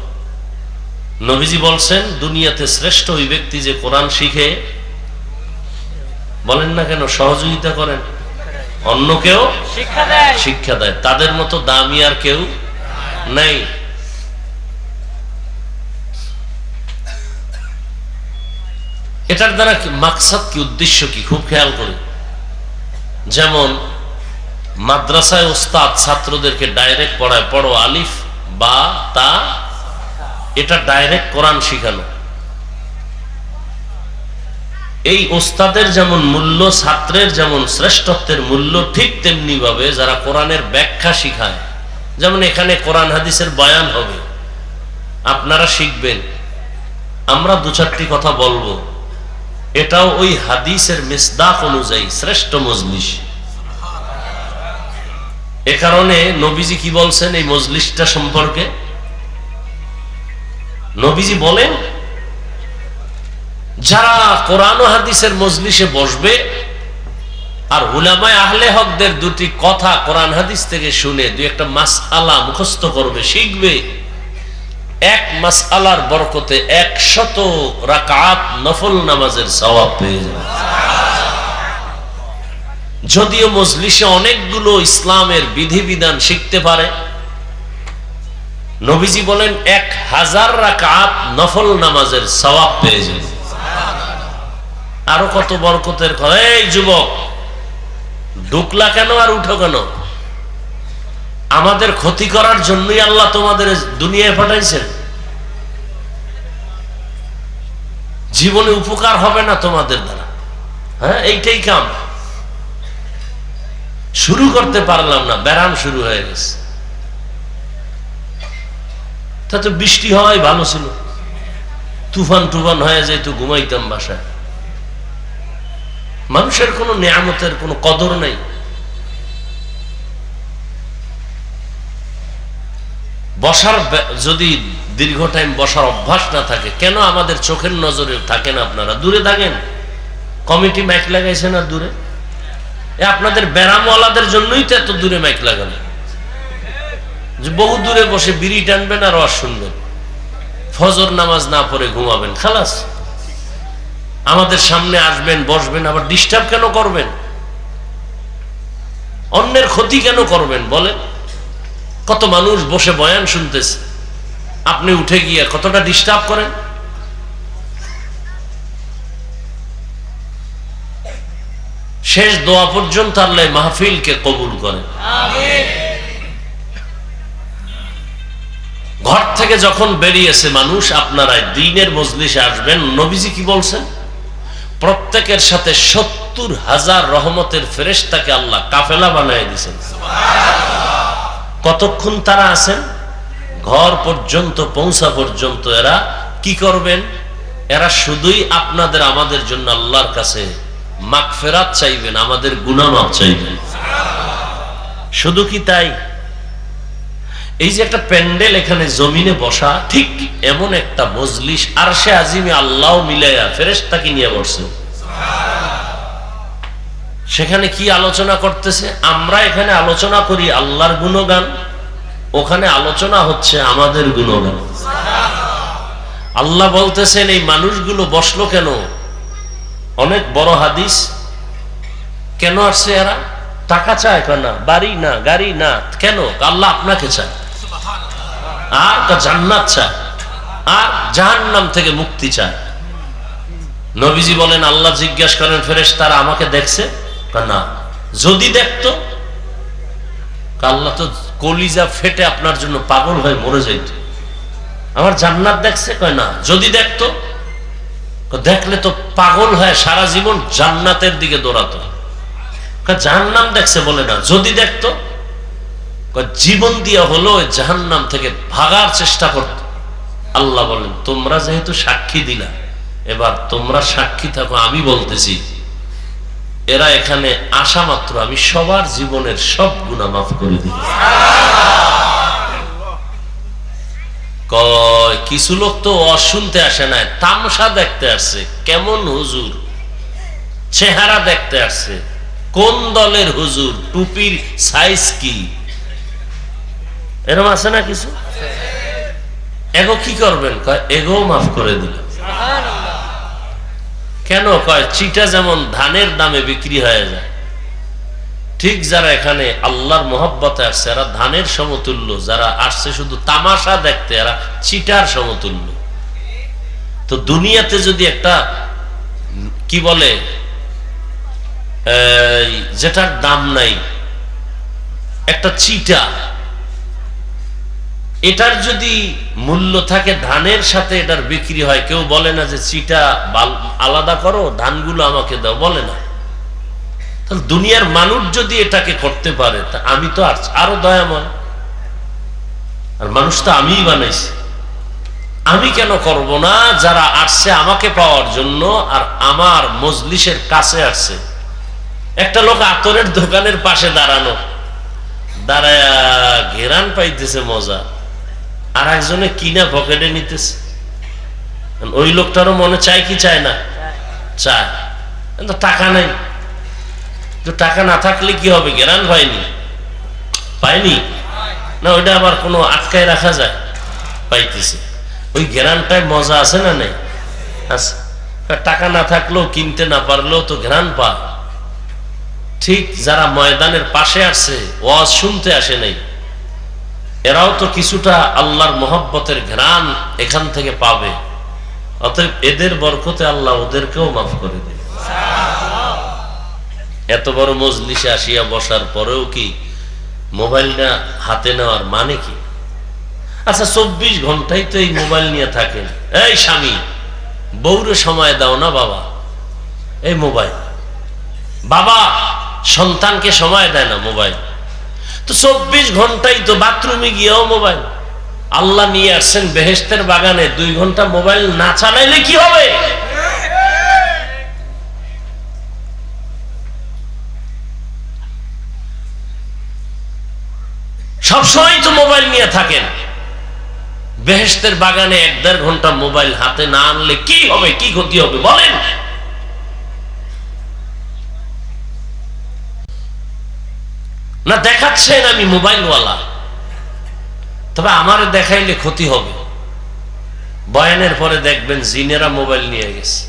Speaker 1: নবীজি বলছেন দুনিয়াতে শ্রেষ্ঠ ওই ব্যক্তি যে কোরআন শিখে, বলেন না কেন, সহযোগিতা করেন, অন্যকেও শিক্ষা দেয়, তাদের মতো দামি আর কেউ নাই। এটার দ্বারা মাকসাদ কি, উদ্দেশ্য কি, খুব খেয়াল করি। যেমন মাদ্রাসায় ওস্তাদ ছাত্রদেরকে ডাইরেক্ট পড়ায়, পড়ো আলিফ বা তা, এটা ডাইরেক্ট কোরআন শিখানো। এই ওস্তাদের যেমন মূল্য, ছাত্রের যেমন শ্রেষ্ঠত্বের মূল্য, ঠিক তেমনি ভাবে যারা কোরআনের ব্যাখ্যা শিখায়, যেমন এখানে কোরআন হাদিসের বয়ান হবে, আপনারা শিখবেন, আমরা দু চারটি কথা বলবো, এটাও ওই হাদিসের মিসদাক অনুযায়ী শ্রেষ্ঠ মজলিস। এ কারণে নবীজি কি বলছেন এই মজলিসটা সম্পর্কে? নবীজি বলেন, যারা কোরআন ও হাদিসের মজলিসে বসবে আর উলামায়ে আহলে হকদের দুটি কথা কোরআন হাদিস থেকে শুনে দুই একটা মাসআলা মুখস্থ করবে, শিখবে, এক মাসআলার বরকতে 100 রাকাত নফল নামাজের সওয়াব পেয়ে যাবে। যদিও মজলিসে অনেকগুলো ইসলামের বিধিবিধান শিখতে পারে, নবীজি বলেন 1000 রাকাত নফল নামাজের সওয়াব পেয়ে যাবে। আরো কত বরকতের কথা। এই যুবক, ঢুকলা কেন আর উঠো কেন? আমাদের ক্ষতি করার জন্যই আল্লাহ তোমাদের দুনিয়ায় পাঠাইছেন। জীবনে উপকার হবে না তোমাদের দ্বারা, হ্যাঁ, এইটাই কাম। শুরু করতে পারলাম না, ব্যারাম শুরু হয়ে গেছে। তা তো বৃষ্টি হওয়াই ভালো ছিল, তুফান টুফান হয়ে যায় তো ঘুমাইতাম বাসায়। মানুষের কোনো নিয়ামতের কোনো কদর নাই। বসার যদি দীর্ঘ টাইম বসার অভ্যাস না থাকে, কেন আমাদের চোখের নজরে থাকেন? আপনারা দূরে থাকেন, কমিটি মাইক লাগাইছে না দূরে? আপনাদের ব্যারামওয়ালাদের জন্যই তো এত দূরে মাইক লাগানো, যে বহু দূরে বসে বিড়ি টানবেন আর ওয়াজ শুনবেন, ফজর নামাজ না পড়ে ঘুমাবেন, খালাস। আমাদের সামনে আসবেন, বসবেন, আবার ডিস্টার্ব কেন করবেন? অন্যের ক্ষতি কেন করবেন বলেন? কত মানুষ বসে বয়ান শুনতেছে, আপনি উঠে গিয়ে কতটা ডিস্টার্ব করেন। শেষ দোয়া পর্যন্ত আল্লাহ মাহফিলকে কবুল করেন। ঘর থেকে যখন বেরিয়েছে মানুষ, আপনারা দ্বীনের মজলিসে আসবেন, নবীজি কি বলছেন? প্রত্যেকের সাথে 70,000 রহমতের ফেরেশতাকে আল্লাহ কাফেলা বানায় দিয়েছেন। কতক্ষণ তারা আছেন? ঘর পর্যন্ত পৌঁছা পর্যন্ত। এরা কি করবেন? এরা শুধুই আপনাদের আমাদের জন্য আল্লাহর কাছে মাগফিরাত চাইবেন, আমাদের গুনাহ মাফ চাইবেন। শুধু কি তাই? এই যে একটা প্যান্ডেল এখানে জমিনে বসা, ঠিক এমন একটা মজলিস আরশে আজিমে আল্লাহ মিলাইয়া ফেরেশতাকে নিয়ে বসছে। সেখানে কি আলোচনা করতেছে? আমরা এখানে আলোচনা করি আল্লাহর গুণগান, ওখানে আলোচনা হচ্ছে আমাদের গুণগান। আল্লাহ বলতেছেন এই মানুষগুলো বসলো কেন? অনেক বড় হাদিস। কেন আসছে এরা? টাকা চায় কেন? বাড়ি না, গাড়ি না, কেন? আল্লাহ আপনাকে চায়, আর জান্নাত চায়, আর জাহান্নাম থেকে মুক্তি চায়। নবীজি বলেন, আল্লাহ জিজ্ঞাসা করেন ফেরেশতারা, আমাকে দেখছে? না। যদি দেখতো, আল্লাহ তো কলিজা ফেটে আপনার জন্য পাগল হয়ে মরে যাইত। আমার জান্নাত দেখছে? কয় না। যদি দেখতো? দেখলে তো পাগল হয়ে সারা জীবন জান্নাতের দিকে দৌড়াতো। জাহান্নাম দেখছে? বলে না। যদি দেখতো? জীবন দিয়া হলো জাহান্নাম থেকে ভাগার চেষ্টা করত। আল্লাহ বলেন, তোমরা যেহেতু সাক্ষী দিলা, এবার তোমরা সাক্ষী থাকো, আমি বলতেছি এরা এখানে আসা মাত্র আমি সবার জীবনের সব গুনাহ মাফ করে দিই। কিছু লোক তো অশুনতে আসে না, তামসা দেখতে আসছে। কেমন হুজুর? চেহারা দেখতে আসছে। কোন দলের হুজুর? টুপির সাইজ কি? এরকম আছে না কিছু? এগো কি করবেন? কয় এগো মাফ করে দিল। কেন? কয় চিটা যেমন ধানের দামে বিক্রি হয়ে যায়, ঠিক যারা এখানে আল্লাহর মহব্বতে আসছে এরা ধানের সমতুল্য, যারা আসছে শুধু তামাশা দেখতে এরা চিটার সমতুল্য। তো দুনিয়াতে যদি একটা কি বলে যেটার দাম নাই, একটা চিটা এটার যদি মূল্য থাকে ধানের সাথে এটার বিক্রি হয়, কেউ বলে না যে চিটা আলাদা করো, ধানগুলো আমাকে দাও, বলে না। তাহলে দুনিয়ার মানুষ যদি এটাকে করতে পারে, তা আমি তো আরো দয়াময়। আর মানুষ তো আমিই বানাইছি, আমি কেন করব না? যারা আসছে আমাকে পাওয়ার জন্য আর আমার মজলিসের কাছে আসছে। একটা লোক আতরের দোকানের পাশে দাঁড়ানো, দাঁড়ায় ঘেরান পাইতেছে মজা, আর একজনে কিনা পকেটে নিতেছে। ওই লোকটারও মনে চায় কি চায় না? চায়, কিন্তু টাকা নাই। তো টাকা না থাকলে কি হবে? ঘেরান পায়নি না, ওইটা আবার কোনো আটকায় রাখা যায়? পাইতেছে। ওই ঘেরানটায় মজা আছে না নেই? আছে। টাকা না থাকলেও, কিনতে না পারলেও তো ঘেরান পায়। ঠিক যারা ময়দানের পাশে আসছে, ওয়াজ শুনতে আসে নাই, এরাও তো কিছুটা আল্লাহর মহব্বতের ঘ্রাণ এখান থেকে পাবে। অতএব এদের বরকতে আল্লাহ ওদেরকেও মাফ করে দেবে। এত বড় মজলিসে আসিয়া বসার পরেও কি মোবাইলটা হাতে নেওয়ার মানে কি? আচ্ছা, 24 ঘন্টাই তো এই মোবাইল নিয়ে থাকেন। এই স্বামী, বউরে সময় দাও না বাবা, এই মোবাইল। বাবা সন্তানকে সময় দেয় না, মোবাইল। তো 24 ঘন্টাই তো বাথরুমে গিয়েও মোবাইল। আল্লাহ নিয়ে আসছেন বেহেশতের বাগানে, 2 ঘন্টা মোবাইল না চালাইলে কি হবে? সবসময় তো মোবাইল নিয়ে থাকেন। বেহেশতের বাগানে 1-1.5 ঘন্টা মোবাইল হাতে না আনলে কি হবে? কি ক্ষতি হবে বলেন? না দেখাচ্ছেন আমি মোবাইলওয়ালা, তবে আমারে দেখাইলে ক্ষতি হবে। বয়ানের পরে দেখবেন জিনেরা মোবাইল নিয়ে গেছে।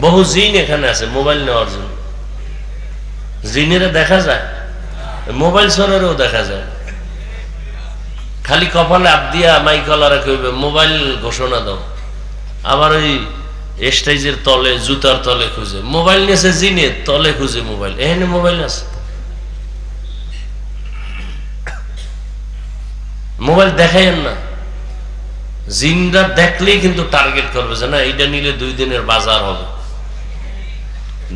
Speaker 1: বহু জিন এখানে আছে মোবাইল নেওয়ার জন্য। জিনেরা দেখা যায়, মোবাইল সরেরও দেখা যায়। খালি কপালে আপ দিয়া মাইকলারা কইবে মোবাইল ঘোষণা দাও, আবার ওই স্টেজের তলে, জুতার তলে খুঁজে মোবাইল নিয়েছে, জিনের তলে খুঁজে মোবাইল। এখানে মোবাইল আছে। মোবাইল দেখাইয়েন না। জিনরা দেখলেই কিন্তু টার্গেট করবে যে না, এইটা নিলে 2 দিনের বাজার হবে।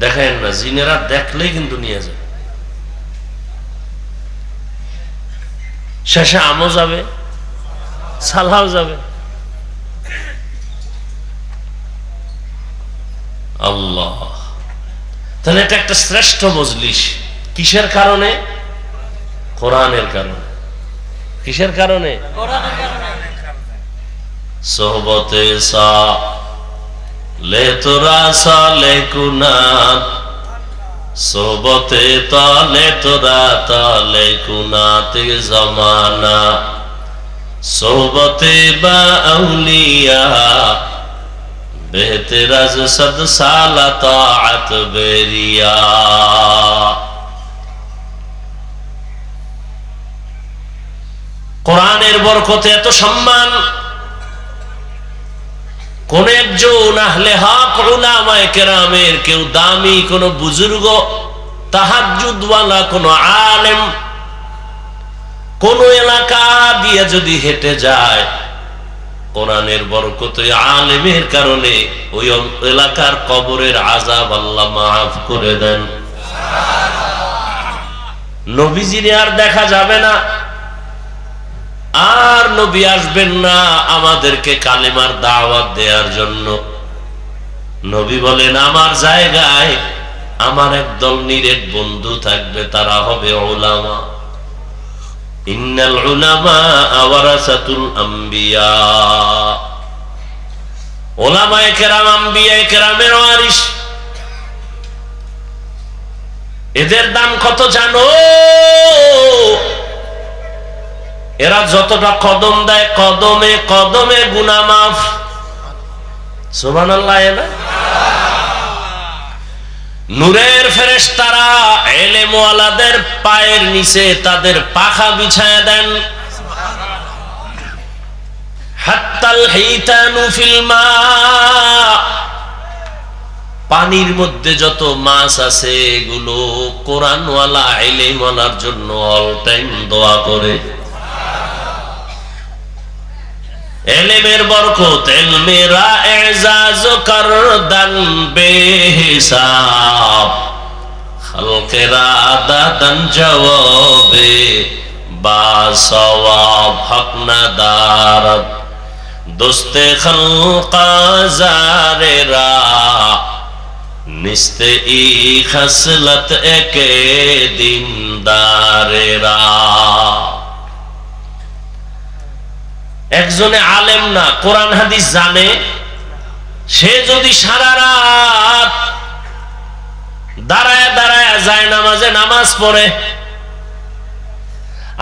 Speaker 1: দেখাইয়েন না, জিনেরা দেখলেই কিন্তু নিয়ে যায়। শেষে আমও যাবে, সালাও যাবে। আল্লাহ, তাহলে এটা একটা শ্রেষ্ঠ মজলিস। কিসের কারণে? কোরআনের কারণে। কিসের কারণে? সোহবতে সালে তোরা সালে কুনাত, সোহবতে তালে তোরা তালে কুনাতে জামানা, সোহবতে বা আউলিয়া বেহতেরাজ সদ সালা তাআত বেরিয়া। কোরআনের বরকতে এত সম্মান। কোন একজন আহলে হক উলামায়ে কেরামের কেউ দামি কোন বুজুর্গ, তাহাজ্জুদওয়ালা কোন আলেম কোন এলাকা দিয়ে যদি হেঁটে যায়, কোরআনের বরকতে আলেমের কারণে ওই এলাকার কবরের আযাব আল্লাহ মাফ করে দেন। নবীজিরে আর দেখা যাবে না, আর নবী আসবেন না আমাদেরকে কালেমার দাওয়াত দেওয়ার জন্য। নবী বলেন আমার জায়গায় আমার একদল নিরেট বন্ধু থাকবে, তারা হবে উলামা। ইন্নাল উলামা ওয়ারাসাতুল আম্বিয়া। উলামায়ে কেরাম আম্বিয়ায়ে কেরামের ওয়ারিস। এদের দাম কত জানো? এরা যতটা কদম দেয়, কদমে কদমে গুনাহ মাফ। সুবহানাল্লাহ। না নূরের ফেরেশতারা ইলম ওয়ালাদের পায়ের নিচে তাদের পাখা বিছায়া দেন। হাত্তাল হিতানু ফিল মা, পানির মধ্যে যত মাছ আছে এগুলো কোরআনওয়ালা ইলমওয়ালার জন্য অল টাইম দোয়া করে। ইলমের বরকত ইলমেরা এজাজ করদান বেহিসাব খালকেরা দাদান জওয়াবে বা সওয়াব হক না দারত দোস্তে খালকা জারেরা নিস্তে ই খসলত একে দিনদারেরা। একজনে আলেম না, কোরআন হাদিস জানে, সে যদি সারা রাত দাঁড়ায় দাঁড়ায় যায় নামাজে নামাজ পড়ে,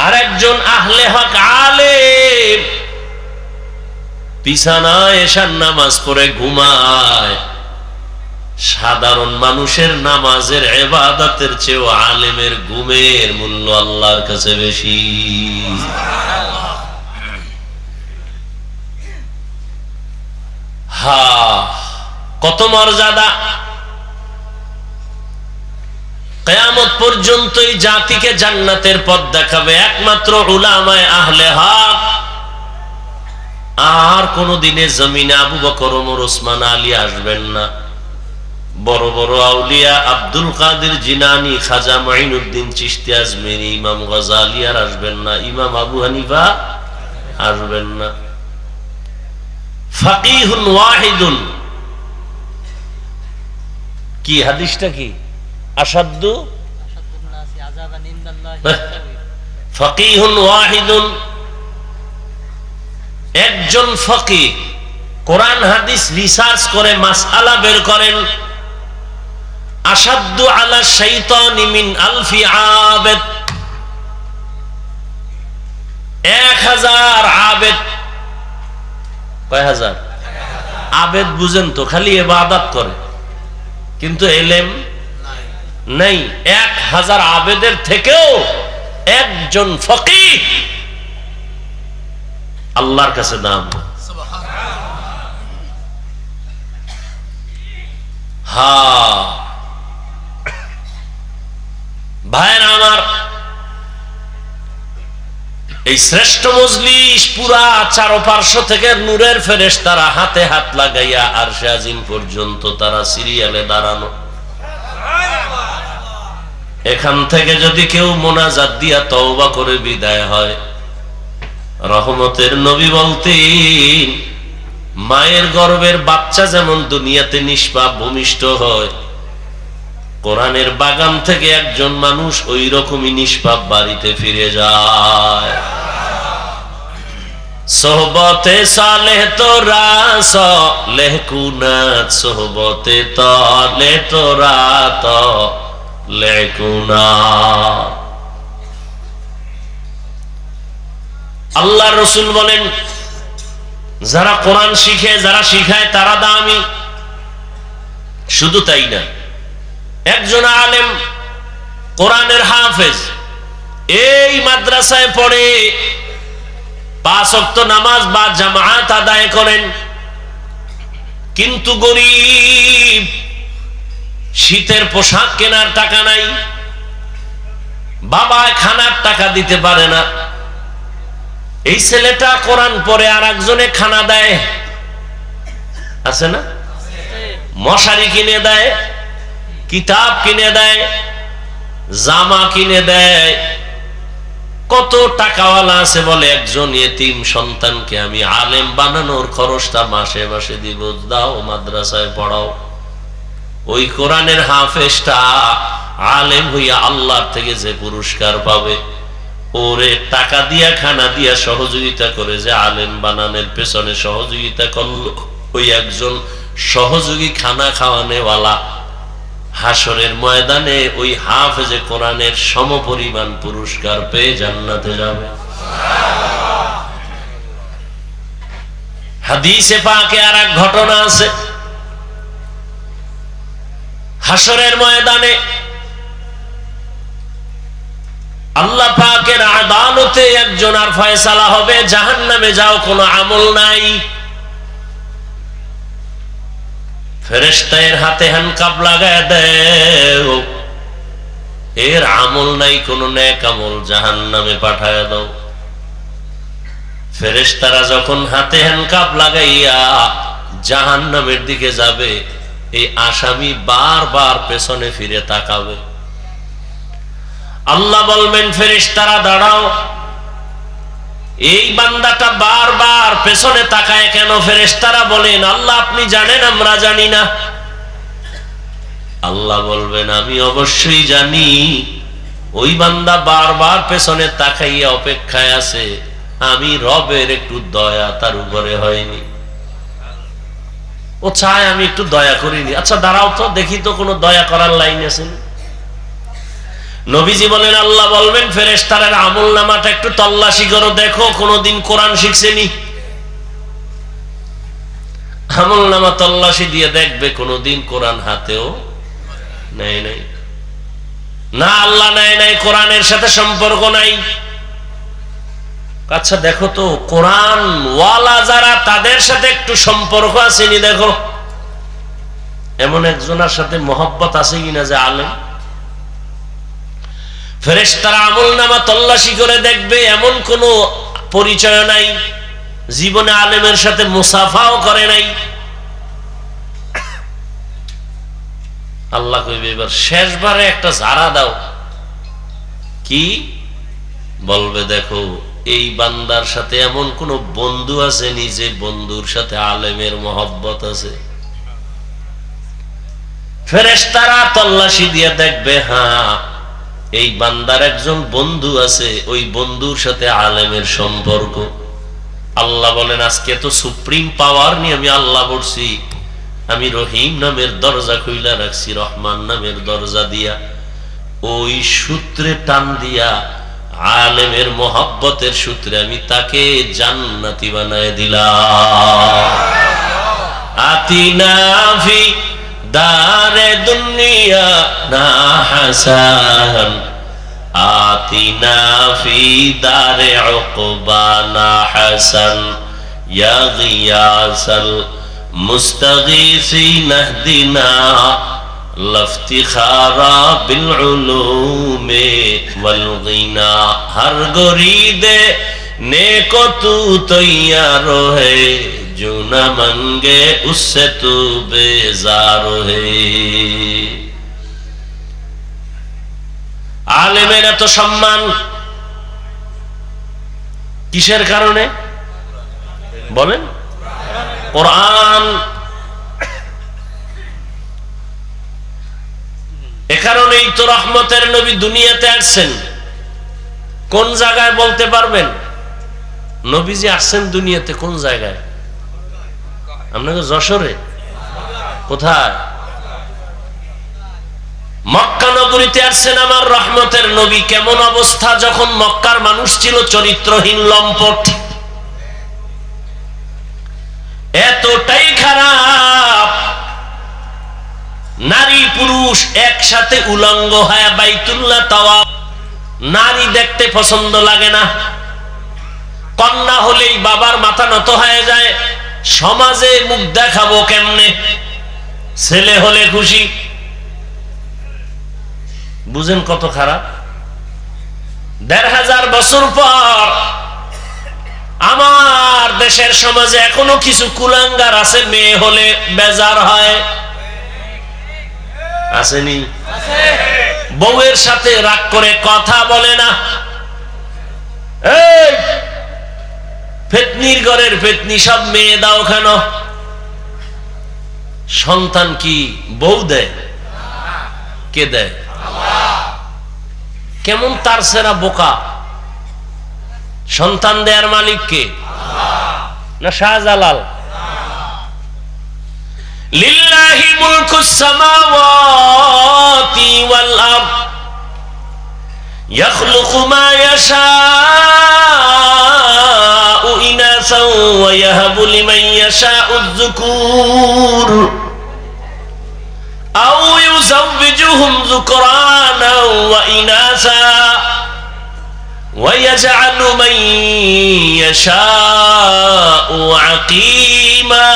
Speaker 1: আর একজন আহলে হক আলেম বিছানায় এশার নামাজ পড়ে ঘুমায়, সাধারণ মানুষের নামাজের ইবাদতের চেয়েও আলেমের ঘুমের মূল্য আল্লাহর কাছে বেশি। কত মর্যাদা! কিয়ামত পর্যন্ত এই জাতিকে জান্নাতের পথ দেখাবে একমাত্র উলামায়ে আহলে হক। আর কোনদিনে জমিনে আবু বকর, ওমর, ওসমান, আলী আসবেন না। বড় বড় আউলিয়া আব্দুল কাদের জিলানী, খাজা মুঈনুদ্দিন চিশতি আজমেরি, ইমাম গজালি আর আসবেন না, ইমাম আবু হানিফা আসবেন না। ফাকিহুন ওয়াহিদুন, কি হাদিসটা কি? আসাদ্দু ফাকিহুন ওয়াহিদুন, একজন ফকিহ কোরআন হাদিস রিসার্চ করে মাসআলা বের করেন, আসাদ্দু আলা শাইতানি মিন আলফি আবেদ, 1000 আবেদ। কয় হাজার? আবেদ বুঝেন তো, খালি ইবাদত করে কিন্তু ইলম নাই। 1000 আবেদের থেকেও একজন ফকিহ আল্লাহর কাছে দাম। ভাইরা আমার, এই শ্রেষ্ঠ মজলিস পুরা চারপার্শ্ব থেকে নূরের ফেরেশতারা হাতে হাত লাগাইয়া আরশে আজিম পর্যন্ত তারা সিরিয়ালে দাঁড়ানো। এখান থেকে যদি কেউ মোনাজাত দিয়া তওবা করে বিদায় হয়, রহমতের নবী বলতেন, মায়ের গর্ভের বাচ্চা যেমন দুনিয়াতে নিষ্পাপ ভূমিষ্ঠ হয়, কোরআনের বাগান থেকে একজন মানুষ ওই রকমই নিষ্পাপ বাড়িতে ফিরে যায়। সোহবতে সালেহ তোরা সালেহ কুনাত, সোহবতে তালে তোরা তালে কুনাত। আল্লাহ রসুল বলেন, যারা কোরআন শিখে, যারা শিখায় তারা দামি। শুধু তাই না, একজন আলেম কোরআনের হাফেজ এই মাদ্রাসায় পড়ে 5 ওয়াক্ত নামাজ বা জামাত আদায় করেন, কিন্তু গরীব, শীতের পোশাক কেনার টাকা নাই, বাবা খানার টাকা দিতে পারে না। এই ছেলেটা কোরআন পড়ে আর একজনে খানা দেয়, আছে না? মশারি কিনে দেয়, কিতাব কিনে দেয়, জামা কিনে দেয়। কত টাকাওয়ালা আছে বলে, একজন ইতিম সন্তানকে আমি আলেম বানানোর খরচটা মাসে মাসে দিব, দাও মাদ্রাসায় পড়াও। ওই কোরআনের হাফেজটা আলেম হইয়া আল্লাহর থেকে যে পুরস্কার পাবে, ওরে টাকা দিয়া খানা দিয়া সহযোগিতা করে যে আলেম বানানোর পেছনে সহযোগিতা করলো, ওই একজন সহযোগী খানা খাওয়ানেওয়ালা হাসরের ময়দানে ওই হাফেজে কোরআনের সমপরিমাণ পুরস্কার পেয়ে জান্নাতে যাবে। হাদিসে পাকে আর এক ঘটনা আছে, হাসরের ময়দানে আল্লাহ পাকের আদালতে একজন আর ফয়সালা হবে, জাহান্নামে যাও, কোনো আমল নাই। ফেরেশতা এর হাতে হ্যান্ডকাপ লাগায় দেও, এর আমল নাই কোন নেক আমল, জাহান্নামে পাঠায় দাও। ফেরেশতারা যখন হাতে হ্যান্ডকাপ লাগাইয়া জাহান্নামের দিকে যাবে, এই আসামি বারবার পেছনে ফিরে তাকাবে। আল্লাহ বলবেন ফেরেশতারা দাঁড়াও, এই বান্দাটা বারবার পেছনে তাকায় কেন? ফেরেশতারা বলেন আল্লাহ আপনি জানেন, আমরা জানি না। আল্লাহ বলবেন আমি অবশ্যই জানি, ওই বান্দা বারবার পেছনে তাকাইয়া অপেক্ষায় আছে, আমি রবের একটু দয়া তার উপরে হয়নি, ও চায় আমি একটু দয়া করিনি। আচ্ছা দাঁড়াও তো দেখি তো কোনো দয়া করার লাইন আছে। নবীজি বলেন আল্লাহ বলবেন ফেরেশতাদের আমল নামাটা একটু তল্লাশি করো, দেখো কোনদিন কোরআন শিখছেনি। আমল নামা তল্লাশি দিয়ে দেখবে কোনদিন কোরআন হাতেও নেয় নাই। না আল্লাহ নেয় নাই, কোরআনের সাথে সম্পর্ক নাই। আচ্ছা দেখো তো কোরআন ওয়ালা যারা, তাদের সাথে একটু সম্পর্ক আসেনি দেখো, এমন একজনের সাথে মহব্বত আছে কিনা যে আলেম। ফেরেশতারা আমল নামা তল্লাশি করে দেখবে, এমন কোন পরিচয় নাই, জীবনে আলেমের সাথে মুসাফাও করে নাই। আল্লাহ কইবে এবার শেষবারে একটা ঝাড়া দাও। কি বলবে? দেখো এই বান্দার সাথে এমন কোন বন্ধু আছে নি যে বন্ধুর সাথে আলেমের মহব্বত আছে? ফেরেশতারা তল্লাশি দিয়ে দেখবে, হ্যাঁ এই বান্দার একজন বন্ধু আছে, ওই বন্ধুর সাথে আলেমের সম্পর্ক। আল্লাহ বলেন আজকে তো সুপ্রিম পাওয়ার নিয়ে আমি আল্লাহ বলছি, আমি রহিম নামের দরজা খুইলা রাখছি, রহমান নামের দরজা দিয়া ওই সূত্রে টান দিয়া আলেমের মোহাব্বতের সূত্রে আমি তাকে জান্নাতি বানায় দিলাম। আতিনা ফি দারে দুনিয়া না হাসান, আতিনা ফি দারে উকবা না হাসান, ইয়া গিয়াসাল মুস্তাগীসিন ইহদিনা লফতিখারা বিল উলুমে ওয়াল গিনা। হর গরিদে নেকো তু তৈয়ার হে, जो न मंगे उससे तू बेजार है। आलेमेर एत सम्मान किसेर कारणे बोलेन? कुरान। ए कारणेई तो रहमतेर नबी दुनियाते आसছেন। কোন জায়গায় বলতে পারবেন? নবীজি আসছেন দুনিয়াতে কোন জায়গায়? আপনাকে যশোরে? কোথায়? মক্কা নগরীতে আসছেন আমার রহমতের নবী। কেমন অবস্থা যখন মক্কার মানুষ ছিল চরিত্রহীন, লম্পট, এতটাই খারাপ, নারী পুরুষ একসাথে উলঙ্গ হয়ে বাইতুল্লাহ তাওয়াফ, নারী দেখতে পছন্দ লাগে না, কন্যা হলেই বাবার মাথা নত হয়ে যায়, সমাজে মুখ দেখাবো কেমনে, ছেলে হলে খুশি। বুঝেন কত খারাপ। ১৫০০ বছর পর আমার দেশের সমাজে এখনো কিছু কুলাঙ্গার আছে, মেয়ে হলে বেজার হয়, আসেনি? বউয়ের সাথে রাগ করে কথা বলে না। এই ফেতনির ঘরের ফেতনি সব মেয়ে দাও কেন? সন্তান কি বউ দেয়? কে দেয়? কেমন তার সেরা বোকা! সন্তান দেয়ার মালিক কে? না শাহজালাল? লিল্লাহি মুলকুস সামাওয়াতি ওয়াল আরদ ইয়াখলুকু মা ইয়াশাউ ইনাসা ওয়া ইয়াহাবু লিমান ইয়াশাউ যুকুর আও ইউযাওবিজুহুম যুকরানা ওয়া ইনাসা ওয়া ইয়াজআলু মান ইয়াশাউ আকীমা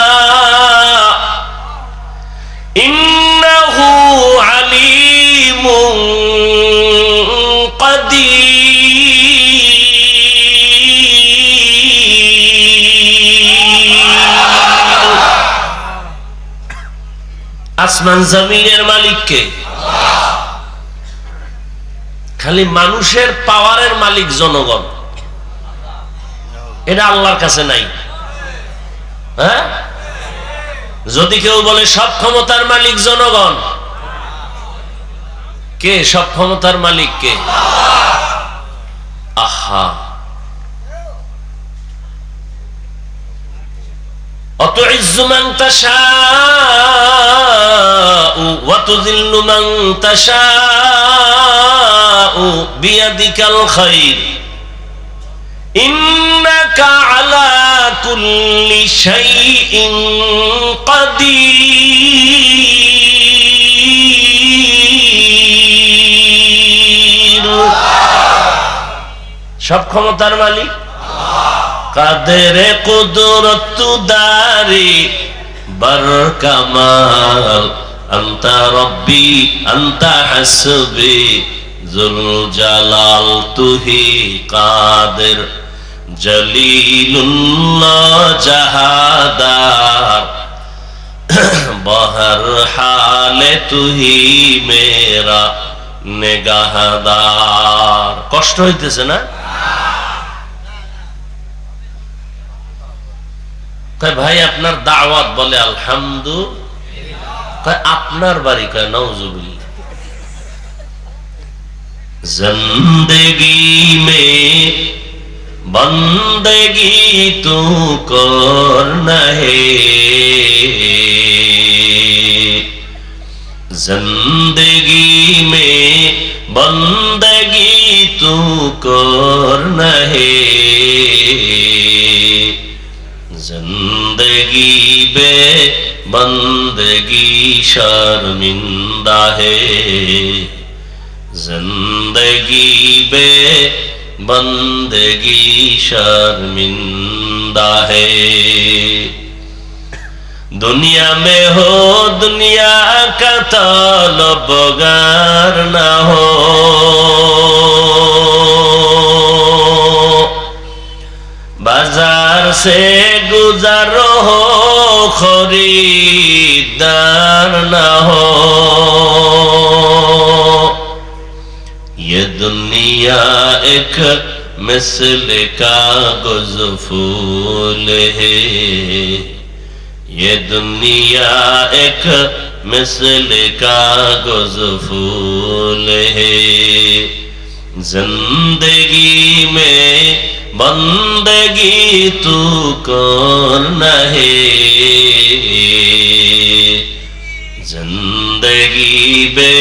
Speaker 1: ইন্নাহু আলিমুন আসমান জমিনের মালিক কে? খালি মানুষের পাওয়ারের মালিক জনগণ, এটা আল্লাহর কাছে নাই। হ্যাঁ, যদি কেউ বলে সব ক্ষমতার মালিক জনগণ, কে সব ক্ষমতার মালিক কে? আহা, অতুইজ্জু মান তাশাউ ওয়া তুযিল্লু মান তাশাউ বিয়াদিকাল খায়র ইন্নাকা আলা কুল্লি শাইইন কাদির। সব ক্ষমতার মালিক কাদের কুদরত দারি বার কামাল আনতা রব্বি আনতা হাসবি জুল জালাল তুহি কাদের জলিলুল্লাহ জাহাদার বহর হালে তুহি মেরা নেগাহদার। কষ্ট হইতেছে না? ভাই আপনার দাওয়াত, বলে আলহামদুলিল্লাহ। আপনার বাড়ি? কয় নাউজুবিল্লাহ। জিন্দেগি মে বন্দেগি তু করনা হে, जिंदगी में बंदगी तू करना है, जिंदगी बे बंदगी शर्मिंदा है, जिंदगी बे बंदगी शर्मिंदा है। दुनिया में हो दुनिया का तलबगार ना हो, बाजार से गुजारो हो खरीदार ना हो। ये दुनिया एक मिसल कागज फूल है, ये दुनिया एक मिसल कागज फूल है, जिंदगी में बंदगी तू करना है, जिंदगी बे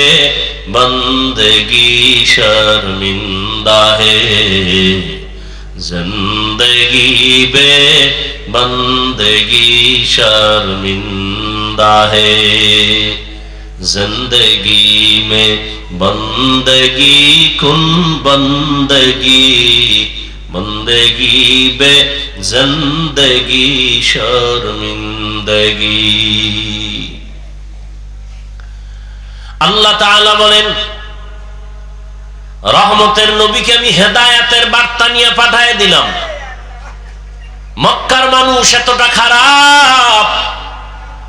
Speaker 1: बंदगी शर्मिंदा है, जिंदगी बे बंदगी शर्मिंदा है, जिंदगी में बंदगी कुन बंदगी, बंदगी बे जिंदगी शर्मिंदगी। আল্লাহ তাআলা বলেন, রহমতের নবীকে আমি হেদায়েতের বার্তা নিয়ে পাঠিয়ে দিলাম। মক্কার মানুষ এতটা খারাপ,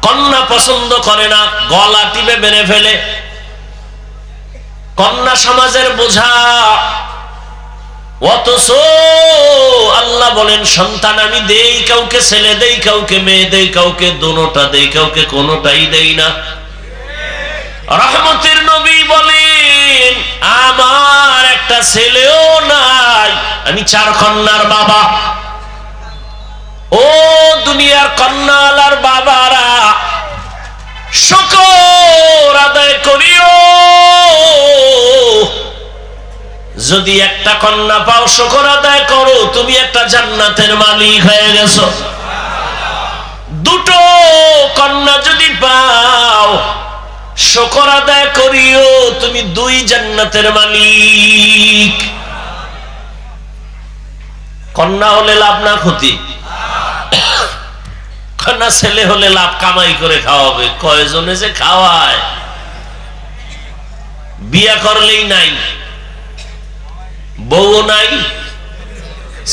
Speaker 1: কন্যা পছন্দ করে না, গলা টিপে মেরে ফেলে। কন্যা সমাজের বোঝা। অথচ আল্লাহ বলেন, সন্তান আমি দেই কাউকে ছেলে দেই, কাউকে মেয়ে দেই, কাউকে দোনোটা দেই, কাউকে কোনোটাই দেই না। রহমতের নবী বলেন, আমার একটা ছেলেও নাই, আমি 4 কন্যার বাবা। ও দুনিয়ার কন্যালার বাবারা, শুকর আদায় করিও। যদি একটা কন্যা পাও, শুকর আদায় করো, তুমি একটা জান্নাতের মালিক হয়ে গেছো। 2 কন্যা যদি পাও, শুকর আদায় করিও, তুমি 2 জান্নাতের মালিক। কন্যা হলে লাভ না ক্ষতি? না ছেলে হলে লাভ কামাই করে খাওয়াবে। কয়জনে যে খাওয়ায়, বিয়া করলেই নাই, বউও নাই,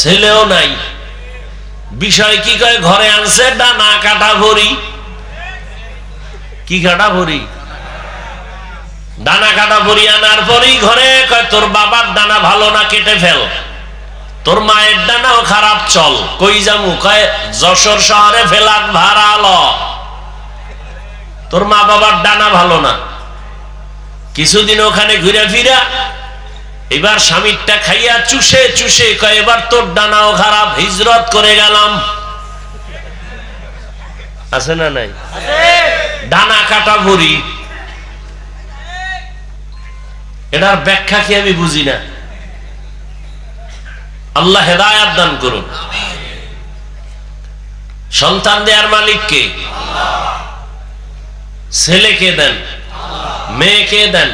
Speaker 1: ছেলেও নাই। বিষয় কি কয়, ঘরে আনছে ডানা কাটা ভরি। কি কাটা ভরি? ডানা কাটা ভরি আনার পরেই ঘরে কয় তোর বাবার ডানা ভালো না, কেটে ফেল। তোর মায়ের ডানাও খারাপ, চল। কই যামু? কয় যশোর শহরে ফেলাক ভাড়া ল। তোর মা বাবার ডানা ভালো না। কিছুদিন ওখানে ঘুরে ফিরা এবার স্বামীরটা খাইয়া চুষে চুষে কয় এবার তোর ডানাও খারাপ, হিজরত করে গেলাম। আছে না নাই? ডানা কাটা ভরি, এটার ব্যাখ্যা কি আমি বুঝি না। আল্লাহ হেদায়েত দান করুন। সন্তান দেয়ার মালিক কে? ছেলেকে দেন, মেয়েকে দেন,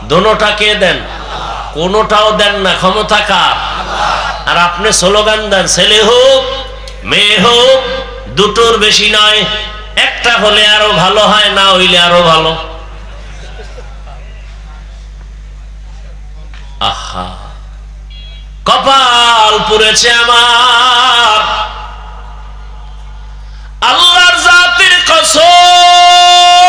Speaker 1: দোনোটা কে দেন? কোনোটাও দেন না। ক্ষমতা কার? আর আপনি স্লোগান দেন ছেলে হোক মেয়ে হোক, দুটোর বেশি নয়, একটা হলে আরো ভালো হয়, না হইলে আরো ভালো। আহা, কপাল পুড়েছে আমার। আল্লাহর জাতের কসম,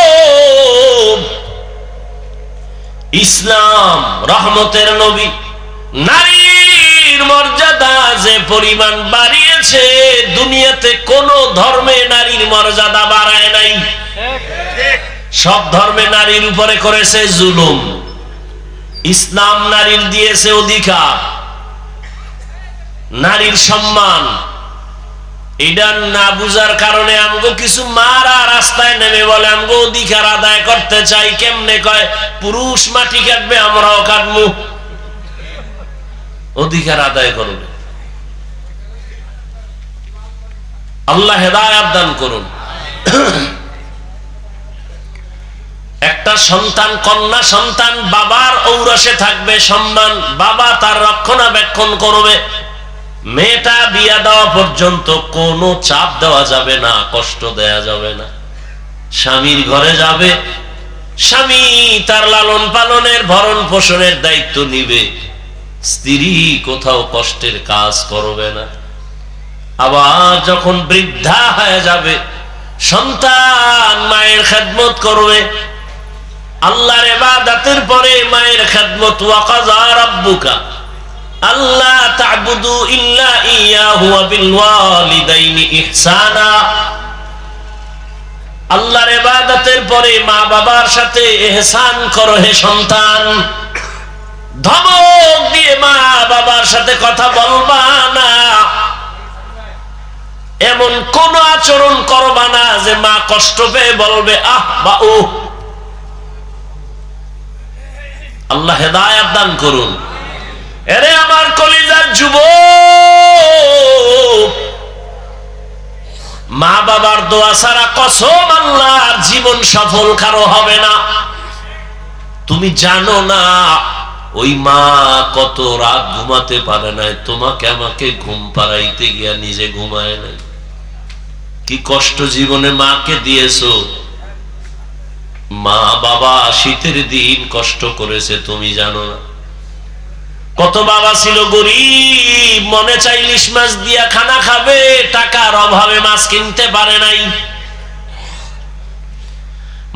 Speaker 1: ইসলাম রহমতের নবী নারীর মর্যাদা যে পরিমাণ বাড়িয়েছে, দুনিয়াতে কোন ধর্মে নারীর মর্যাদা বাড়ায় নাই। সব ধর্মে নারীর উপরে করেছে জুলুম, ইসলাম নারীর দিয়েছে অধিকার, নারীর সম্মান। এটা না বুঝার কারণে আমগো কিছু মারা রাস্তায় নেমে বলে আমগো অধিকার আদায় করতে চাই। কেমনে কয়, পুরুষ মাটি কাটবে আমরাও কাটবো, অধিকার আদায় করবে। আল্লাহ হেদায়েত দান করুন। একটা সন্তান, কন্যা সন্তান বাবার ঔরসে থাকবে, সম্মান, বাবা তার রক্ষণাবেক্ষণ করবে। মেয়েটা বিয়া দেওয়া পর্যন্ত কোনো চাপ দেওয়া যাবে না, কষ্ট দেয়া যাবে না। স্বামীর ঘরে যাবে, স্বামী তার লালন পালনের ভরণ পোষণের দায়িত্ব নিবে, স্ত্রী কোথাও কষ্টের কাজ করবে না। আবার যখন বৃদ্ধা হয়ে যাবে, সন্তান মায়ের খেদমত করবে। আল্লাহর ইবাদতের পরে মায়ের খেদমত। ওয়া কাযা রাব্বুকা আল্লাহ তা'বুদু ইল্লা ইয়াহু ওয়া বিল ওয়ালিদাইনি ইহসানা। আল্লাহর ইবাদতের পরে মা বাবার সাথে ইহসান করো হে সন্তান। ধমক দিয়ে মা বাবার সাথে কথা বলবা না, এমন কোন আচরণ করবা না যে মা কষ্ট পেয়ে বলবে আহ বা ও। আল্লাহ হেদায়েত দান করুন। এরে আমার কলিজার যুবক, মা বাবার দোয়া ছাড়া কসম আল্লাহর জীবন সফল কারো হবে না। তুমি জানো না ওই মা কত রাত ঘুমাতে পারে নাই, তোমাকে আমাকে ঘুম পাড়াইতে গিয়া নিজে ঘুমায় নাই। কি কষ্ট জীবনে মাকে দিয়েছো। মা বাবা শীতের দিন কষ্ট করেছে, তুমি জানো না। কত বাবা ছিল গরিব, মনে চাই ইলিশ মাছ দিয়া খানা খাবে, টাকার অভাবে মাছ কিনতে পারে নাই।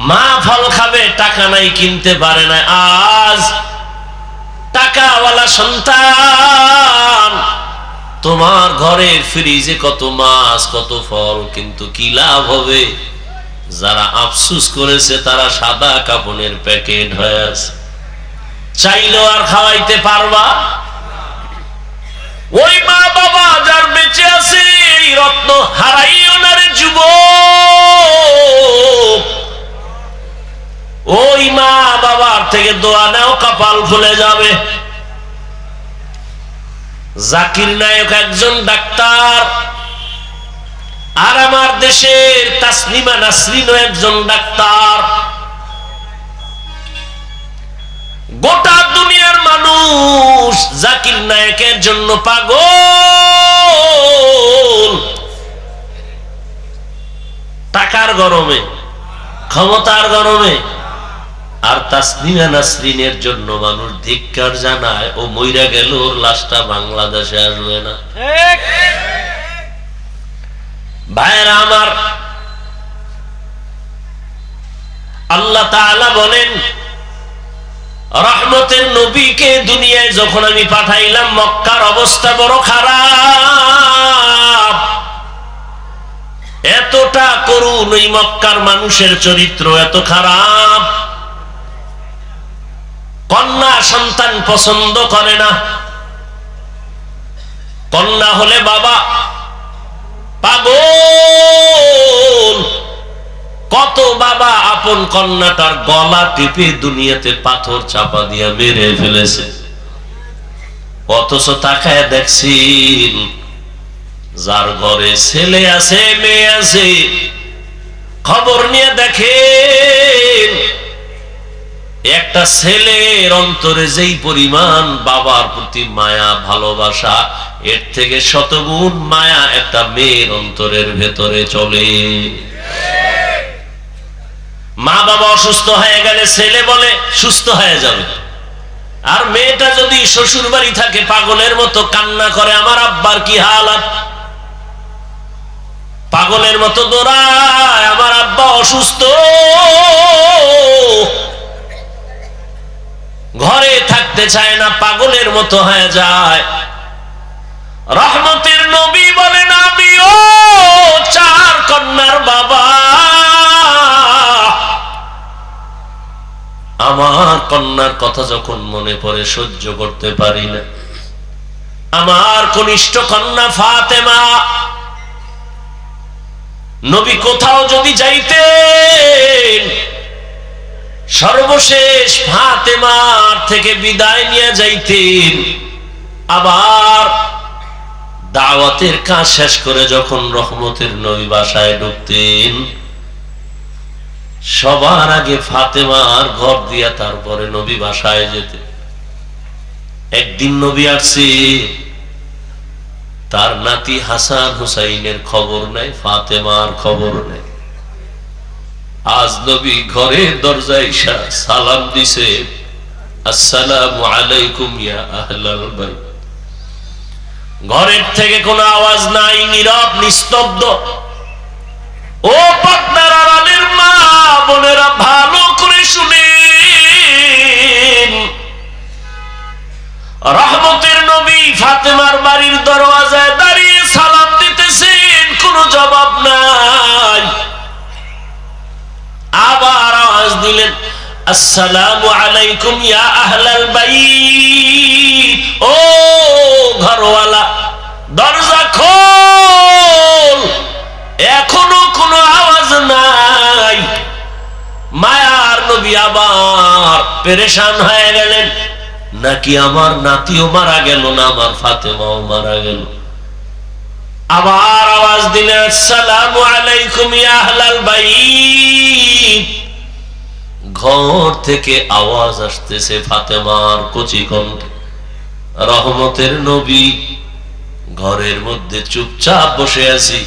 Speaker 1: মা ফল খাবে, টাকা নাই, কিনতে পারে না। আজ টাকাওয়ালা সন্তান, তোমার ঘরের ফ্রিজে কত মাছ কত ফল, কিন্তু কি লাভ হবে? যারা আফসুস করেছে তারা সাদা কাপড়ের প্যাকেট হয়ে আছে। চাইলেও আর খাওয়াইতে পারবা? ওই মা বাবা যার বেঁচে আছে, এই রত্ন হারাইও না রে যুবক। ওই মা বাবার থেকে দোয়া নাও, কপাল খুলে যাবে। জাকির নায়ক একজন ডাক্তার, আর আমার দেশের তাসনিমা নাসরিনও একজন ডাক্তার। গোটা দুনিয়ার মানুষ জাকির নায়কের জন্য পাগল। টাকার গরমে, ক্ষমতার গরমে। আর তাসনিমা নাসরিনের জন্য মানুষ ধিক্কার জানায়, ও মইরা গেল, ওর লাশটা বাংলাদেশে আসবে না। ভাইরা আমার, আল্লাহ তাআলা বলেন, রহমতের নবীকে দুনিয়ায় যখন আমি পাঠাইলাম, মক্কার অবস্থা বড় খারাপ। এতটা করুণ ওই মক্কার মানুষের চরিত্র, এত খারাপ। কন্যা সন্তান পছন্দ করে না। কন্যা হলে বাবা পাগল। কত বাবা আপন কন্যাটার গলা টিপে দুনিয়াতে পাথর চাপা দিয়া মেরে ফেলেছে। অথচ তাকায় দেখছেন, যার ঘরে ছেলে আছে, মেয়ে আছে, খবর নিয়ে দেখেন, একটা ছেলের অন্তরে যেই পরিমাণ বাবার প্রতি মায়া ভালোবাসা, এর থেকে শতগুণ মায়া একটা মেয়ের অন্তরের ভেতরে চলে। মা বাবা অসুস্থ হয়ে গেলে ছেলে বলে সুস্থ হয়ে যাবে, আর মেয়েটা যদি শ্বশুর বাড়ি থাকে পাগলের মতো কান্না করে, আমার আব্বার কি হালাত, পাগলের মতো দৌড়ায়, আমার আব্বা অসুস্থ, ঘরে থাকতে চায় না, পাগলের মতো হয়ে যায়। রহমতের নবী বলেন, আমিও 4 কন্যার বাবা, আমার কন্যার কথা যখন মনে পড়ে সহ্য করতে পারি না। আমার কনিষ্ঠ কন্যা ফাতেমা, নবী কোথাও যদি যাইতেন, সর্বশেষ ফাতেমার থেকে বিদায় নিয়ে যাইতেন। আবার দাওয়াতের কাজ শেষ করে যখন রহমতের নবী বাসায় ঢুকতেন, সবার আগে ফাতেমার ঘর দিয়া তারপরে নবী বাসায় যেতেন। একদিন নবী আসছে, তার নাতি হাসান হুসাইনের খবর নাই, ফাতেমার খবর নাই। আজ নবী ঘরে দরজায় এসে সালাম দিছে, আসসালামু আলাইকুম ইয়া আহলাল বাইত। ঘরের থেকে কোনো আওয়াজ নাই, নীরব নিস্তব্ধ। ও পর্দার আড়ালের মা বোনেরা, ভালো করে শুনেন, রহমতের নবী ফাতেমার বাড়ির দরওয়াজায় দাঁড়িয়ে সালাম দিতেছেন, কোনো জবাব নাই। আবার আওয়াজ দিলেন, আসসালামু আলাইকুম ইয়া আহলাল বাইত। ও ঘরওয়ালা, দরজা খোল। এখনো কোনো আওয়াজ নাই। মায়ার নবী আবার পেরেশান হয়ে গেলেন, নাকি আমার নাতিও মারা গেল, না আমার ফাতেমাও মারা গেল। আবার আওয়াজ দিলেন, আসসালামু আলাইকুম ইয়া আহলাল বাইত। ঘর থেকে আওয়াজ আসতেছে ফাতেমার কচি কণ্ঠে। রহমতের নবী, ঘরের মধ্যে চুপচাপ বসে আছি,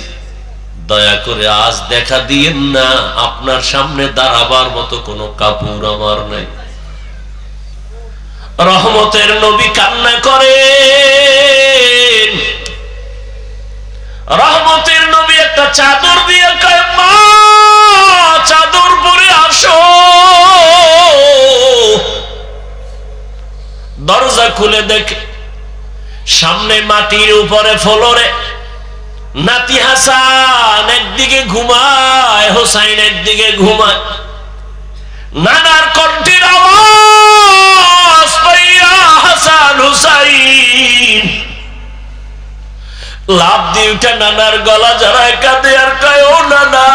Speaker 1: দয়া করে আজ দেখা দিয়েন না, আপনার সামনে দাঁড়াবার মতো কোনো কাপড় আমার নাই। রহমতের নবী কান্না করেন। রহমতের নবী একটা চাদর দিয়ে কয়, মা চাদর পরে আসো। দরজা খুলে দেখে সামনে মাটির উপরে ফ্লোরে নাতি হাসান একদিকে ঘুমায়, হোসাইন একদিকে ঘুমায়। নানার কণ্ঠের আওয়াজ পাইয়া হাসান হুসাইন লাভ দিয়ে উঠে নানার গলা জড়ায় কাঁদে আর কয়, ও নানা,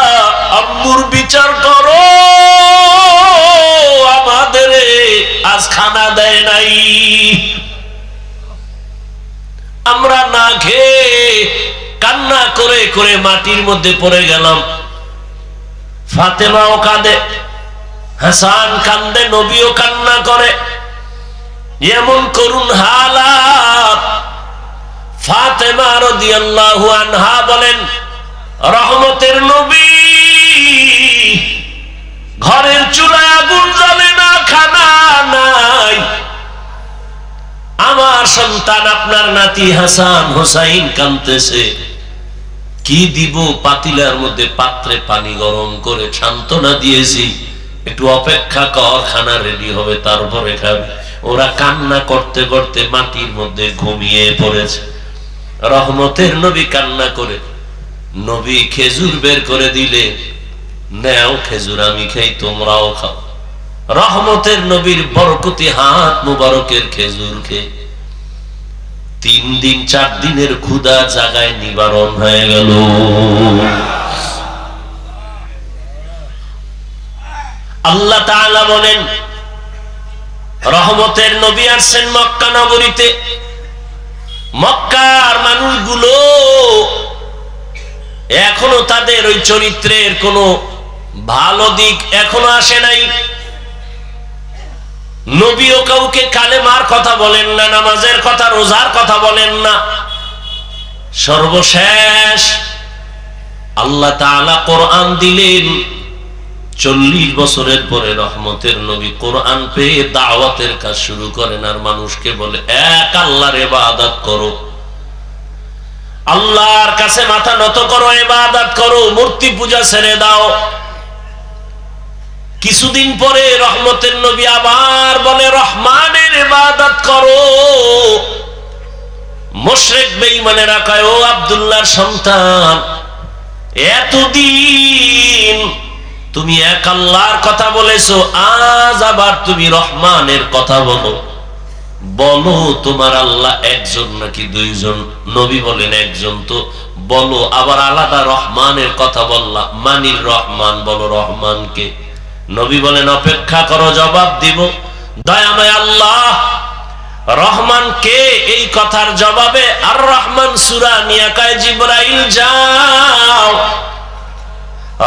Speaker 1: আম্মুর বিচার করো, আমাদের আজ খানা দেয় নাই, আমরা না খেয়ে কান্না করে করে মাটির মধ্যে পড়ে গেলাম। ফাতেমাও কাঁদে, হাসান কান্দে, নবীও কান্না করে। এমন করুণ হালাত। ফাতেমা রাদিয়াল্লাহু আনহা বলেন, রহমতের নবী ঘরের চুলায় আগুন জ্বলে না, খানা নাই। আমার সন্তান আপনার নাতি হাসান হোসাইন কাঁদতেছে, কি দিব? পাতিলার মধ্যে পাত্রে পানি গরম করে সান্ত্বনা দিয়েছি, একটু অপেক্ষা কর, খানা রেডি হবে তারপরে খাবে। ওরা কান্না করতে করতে মাটির মধ্যে ঘুমিয়ে পড়েছে। রহমতের নবী কান্না করে, নবী খেজুর বের করে দিলে, নেও খেজুর, আমি খাই তোমরাও খাও। রহমতের নবীর বরকতি হাত মুবারকের খেজুর খেয়ে 3 দিন 4 দিনের ক্ষুধা জাগায় নিবারণ হয়ে গেল। আল্লাহ তাআলা বলেন, রহমতের নবী আসছেন মক্কা নগরীতে। মক্কার মানুষগুলো এখনো তাদের ওই চরিত্রের কোনো ভালো দিক এখনো আসে নাই। নবীও কাউকে কালেমার কথা বলেন না, নামাজের কথা, রোজার কথা বলেন না। সর্বশেষ আল্লাহ তাআলা কোরআন দিলেন। 40 বছরের পরে রহমতের নবী কোরআন পেয়ে দাওয়াতের কাজ শুরু করেন, আর মানুষকে বলে এক আল্লাহর ইবাদত করো, আল্লাহর কাছে মাথা নত করো, ইবাদত করো, মূর্তি পূজা ছেড়ে দাও। কিছুদিন পরে রহমতের নবী আবার বলে রহমানের ইবাদত করো। মুশরিক বেঈমানেরা কয়, ও আব্দুল্লাহর সন্তান, এতদিন তুমি এক আল্লাহর কথা বলেছো, আজ আবার তুমি রহমানের কথা বলো। বলো তোমার আল্লাহ একজন নাকি 2 জন? নবী বলেন একজন। তো বলো আবার আলাদা রহমানের কথা বললা, মানির রহমান, বলো রহমানকে। নবী বলেন অপেক্ষা করো, জবাব দিব। দয়াময় আল্লাহ রহমান কে? এই কথার জবাবে আর রহমান সূরা নিয়ে কয়, জিবরাইল যাও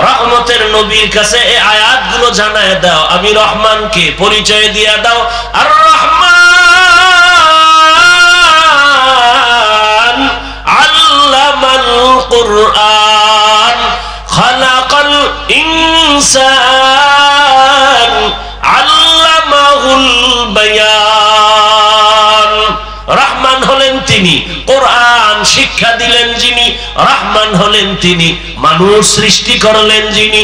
Speaker 1: রহমতের নবীর কাছে এই আয়াতগুলো জানায় দাও, আমি রহমানকে পরিচয় দিয়ে দাও। আর রহমান আল্লামাল কুরআন খালাকাল ইনসান আল্লামাহুল বায়ান। রহমান হলেন তিনি, কোরআন শিক্ষা দিলেন যিনি। রহমান হলেন তিনি, মানুষ সৃষ্টি করলেন যিনি।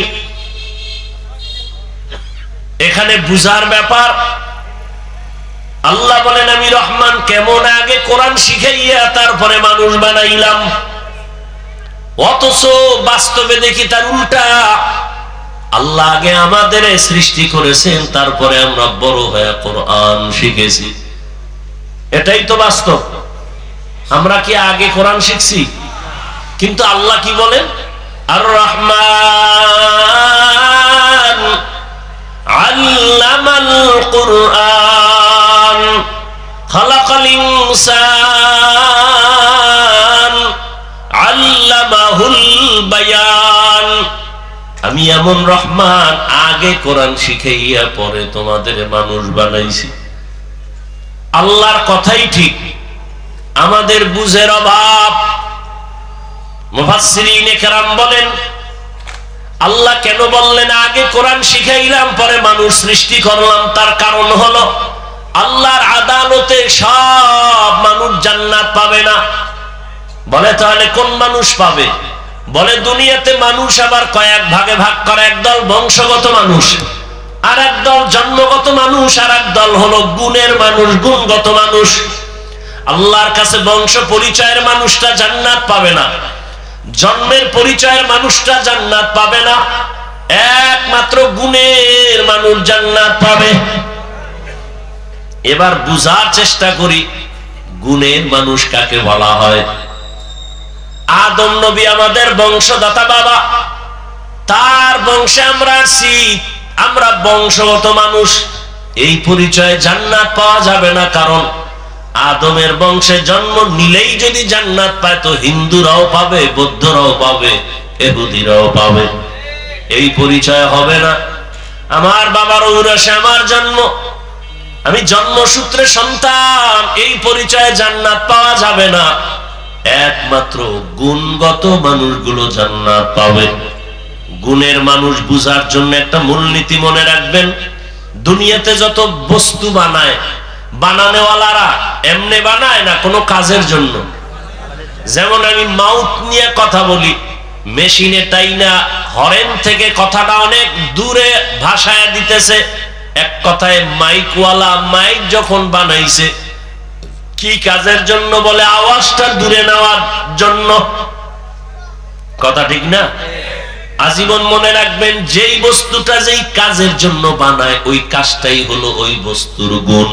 Speaker 1: এখানে বুঝার ব্যাপার। আল্লাহ বলেন আমি রহমান, কেমন? আগে কোরআন শিখাইয়া তারপরে মানুষ বানাইলাম। অথচ বাস্তবে দেখি তার উল্টা। আল্লাহ আগে আমাদের সৃষ্টি করেছেন, তারপরে আমরা বড় হয়ে কোরআন শিখেছি। এটাই তো বাস্তব। আমরা কি আগে কোরআন শিখছি? কিন্তু আল্লাহ কি বলেন? আর রহমান আল্লামাল কুরআন খালাকাল ইনসান আল্লামাহুল বায়ান। আমি এমন রহমান, আগে কোরআন শিখাইয়া পরে তোমাদের মানুষ বানাইছি। আল্লাহর কথাই ঠিক, আমাদের বুঝের অভাব। মুফাসসিরিনে কেরাম বলেন, আল্লাহ কেন বললেন আগে কোরআন শিখাইলাম পরে মানুষ সৃষ্টি করলাম? তার কারণ হলো আল্লাহর আদালতে সব মানুষ জান্নাত পাবে না। বলে তাহলে কোন মানুষ পাবে? বলে দুনিয়াতে মানুষ আবার কয়েক ভাগে ভাগ করে। একদল বংশগত মানুষ, আর একদল জন্মগত মানুষ, আর একদল হলো গুণের মানুষ, গুণগত মানুষ। আল্লাহর কাছে বংশ পরিচয়ের মানুষটা জান্নাত পাবে না, জন্মের পরিচয়ের মানুষটা জান্নাত পাবে না, একমাত্র গুণের মানুষ জান্নাত পাবে। এবার বুঝার চেষ্টা করি গুণের মানুষ কাকে বলা হয়। আদম নবী আমাদের বংশদাতা বাবা, তার বংশে আমরা আছি, আমরা বংশগত মানুষ। এই পরিচয়ে জান্নাত পাওয়া যাবে না, কারণ আদমের বংশে জন্ম নিলেই যদি জান্নাত পায় তো হিন্দুরাও পাবে, বৌদ্ধরাও পাবে, ইহুদিরাও পাবে। এই পরিচয় হবে না। আমার বাবার ঔরসে আমার জন্ম, আমি জন্মসূত্রে সন্তান, এই পরিচয়ে জান্নাত পাওয়া যাবে না। একমাত্র গুণগত মানুষগুলো জান্নাত পাবে। গুণের মানুষ বুঝার জন্য একটা মূলনীতি মনে রাখবেন, দুনিয়াতে যত বস্তু বানায়, বানানেওয়ালারা এমনি বানায় না, কোনো কাজের জন্য। যেমন আমি মাউথ নিয়ে কথা বলি, মেশিনে টাইনা হরেন থেকে কথাটা অনেক দূরে ভাষায় দিতেছে। এক কথায় মাইকওয়ালা মাইক যখন বানাইছে, কি কাজের জন্য? বলে আওয়াজটা দূরে নেওয়ার জন্য। কথা ঠিক না? আজীবন মনে রাখবেন, যেই বস্তুটা যেই কাজের জন্য বানায়, ওই কাজটাই হলো ওই বস্তুর গুণ।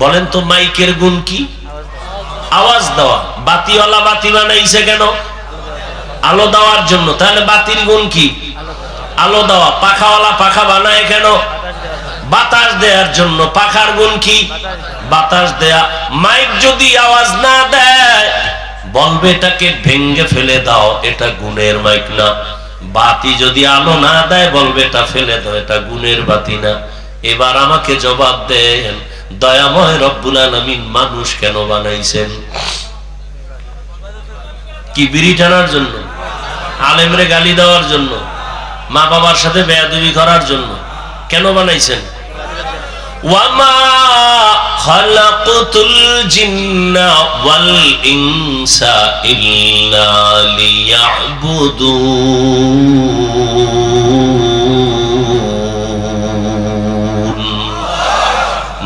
Speaker 1: বলেন তো মাইকের গুণ কি? আওয়াজ দেওয়া। বাতিওয়ালা বাতি বানাইছে কেন? আলো দেওয়ার জন্য। তাহলে বাতির গুণ কি? আলো দেওয়া। পাখাওয়ালা পাখা বানায় কেন? বাতাস দেওয়ার জন্য। পাখার গুণ কি? বাতাস দেয়া। মাইক যদি আওয়াজ না দেয়, বলবে এটাকে ভেঙ্গে ফেলে দাও, এটা গুণের মাইক না। বাতি যদি আলো না দেয়, বলবে এটা ফেলে দাও, এটা গুণের বাতি না। এবার আমাকে জবাব দেন, দয়াময় রব্বুল আলামিন মানুষ কেন বানাইছেন? কি বিড়ি টানার জন্য? আলেমরে গালি দেওয়ার জন্য? মা বাবার সাথে বেয়াদবি করার জন্য? কেন বানাইছেন? ওয়ামা খালাকতুল জিন্না ওয়াল ইনসা ইল্লা লিয়াবুদুন।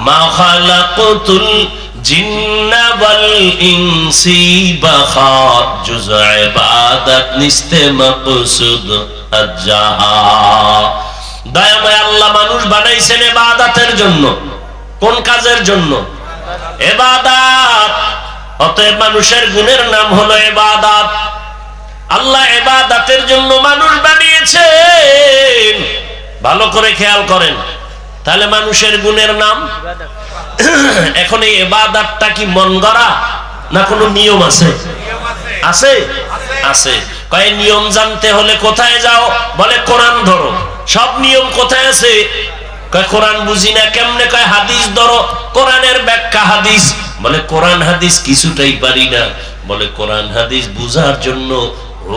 Speaker 1: মা খালাকতুল জিন্না ওয়াল ইনসি বাখা জুজ ইবাদত নিস্তে মাকসুদ আজ্জাহা। দয়াময় আল্লাহ মানুষ বানাইছেন ইবাদতের জন্য। কোন কাজের জন্য? ইবাদত। অতএব মানুষের গুণের নাম হলো ইবাদত। আল্লাহ ইবাদতের জন্য মানুষ বানিয়েছেন। ভালো করে খেয়াল করেন, তাহলে মানুষের গুণের নাম। এখন এই ইবাদতটা কি মন গড়া না কোনো নিয়ম আছে? আছে, আছে। কয় নিয়ম জানতে হলে কোথায় যাও? বলে কোরআন ধরো। সব নিয়ম কোথায় আছে? কয় কোরআন বুঝি না। কেমনে? কয় হাদিস ধরো, কোরআনের ব্যাখ্যা হাদিস। বলে কোরআন হাদিস কিছুটাই পারি না। বলে কোরআন হাদিস বুঝার জন্য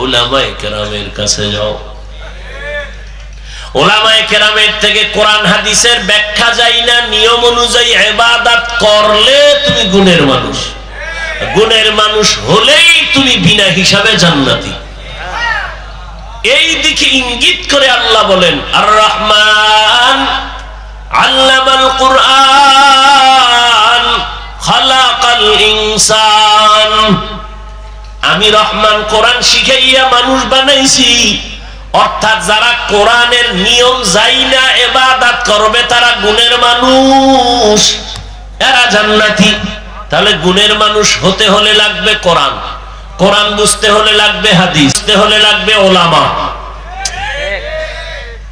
Speaker 1: উলামায়ে কেরামের কাছে যাও। উলামায়ে কেরামের থেকে কোরআন হাদিসের ব্যাখ্যা যাই না, নিয়ম অনুযায়ী ইবাদত করলে তুমি গুণের মানুষ। গুণের মানুষ হলেই তুমি বিনা হিসাবে জান্নাতি। এই দিকে ইঙ্গিত করে আল্লাহ বলেন, আর রহমান আল্লামাল কুরআন খালাকাল ইনসান। আমি রহমান কোরআন শিখাইয়া মানুষ বানাইছি। অর্থাৎ যারা কোরআনের নিয়ম যাই না ইবাদত করবে, তারা গুণের মানুষ, এরা জান্নাতি। তাহলে গুণের মানুষ হতে হলে লাগবে কোরআন, কোরআন বুঝতে হলে লাগবে হাদিস, বুঝতে হলে লাগবে ওলামা।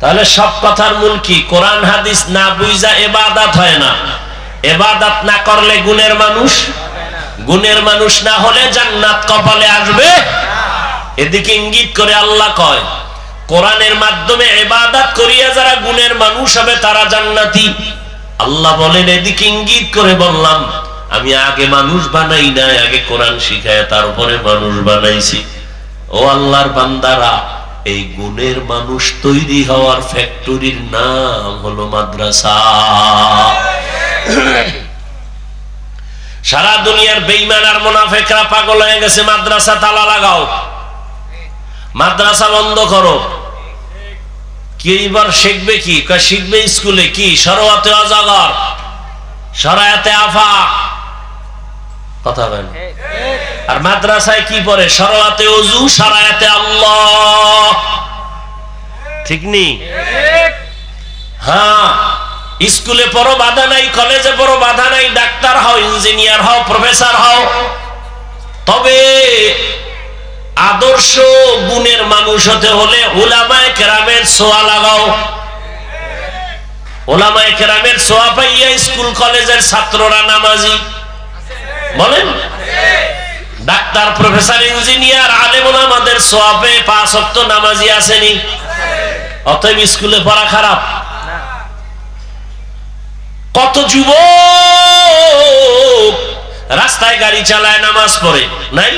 Speaker 1: তাহলে সব কথার মূল কি? কোরআন হাদিস না বুঝা ইবাদত হয় না। ইবাদত না করলে গুণের মানুষ, গুণের মানুষ না হলে জান্নাত কপালে আসবে। এদিকে ইঙ্গিত করে আল্লাহ কয়, কোরআনের মাধ্যমে ইবাদত করিয়া যারা গুণের মানুষ হবে তারা জান্নাতি। আল্লাহ বলেন, এদিকে ইঙ্গিত করে বললাম, আমি আগে মানুষ বানাই নাই, আগে কোরআন শিখায় তারপরে মানুষ বানাইছি। ও আল্লাহর বান্দারা, এই গুণের মানুষ তৈরি হওয়ার ফ্যাক্টরির নাম হলো মাদ্রাসা। সারা দুনিয়ার বেঈমান আর মুনাফিকরা পাগল হয়ে গেছে, মাদ্রাসা তালা লাগাও, মাদ্রাসা বন্ধ করো। কি এবার শিখবে কি? শিখবে স্কুলে কি? শরওয়াতে অজাগর, শরায়াতে আফাক। কথা বলেন। আর মাদ্রাসায় কি পড়ে? শরওয়াতে ওযু, শরায়াতে আল্লাহ। ঠিক নি? হ্যাঁ, স্কুলে পড়ো বাধা নাই, কলেজে পড়ো বাধা নাই, ডাক্তার হও, ইঞ্জিনিয়ার হও, প্রফেসর হও। তবে আদর্শ গুণের মানুষ হতে হলে উলামায়ে কেরামের ছোঁয়া লাগাও। উলামায়ে কেরামের ছোঁয়া পাইয়া স্কুল কলেজের ছাত্ররা নামাজি। বলেন, ডাক্তার, প্রফেসর, ইঞ্জিনিয়ার, আলেম ওলামাদের ছোঁয়া পেয়ে 5 ওয়াক্ত নামাজি আসেনি। অতএব স্কুলে পড়া খারাপ। কত যুবক রাস্তায় গাড়ি চালায়, নামাজ পড়ে নাই?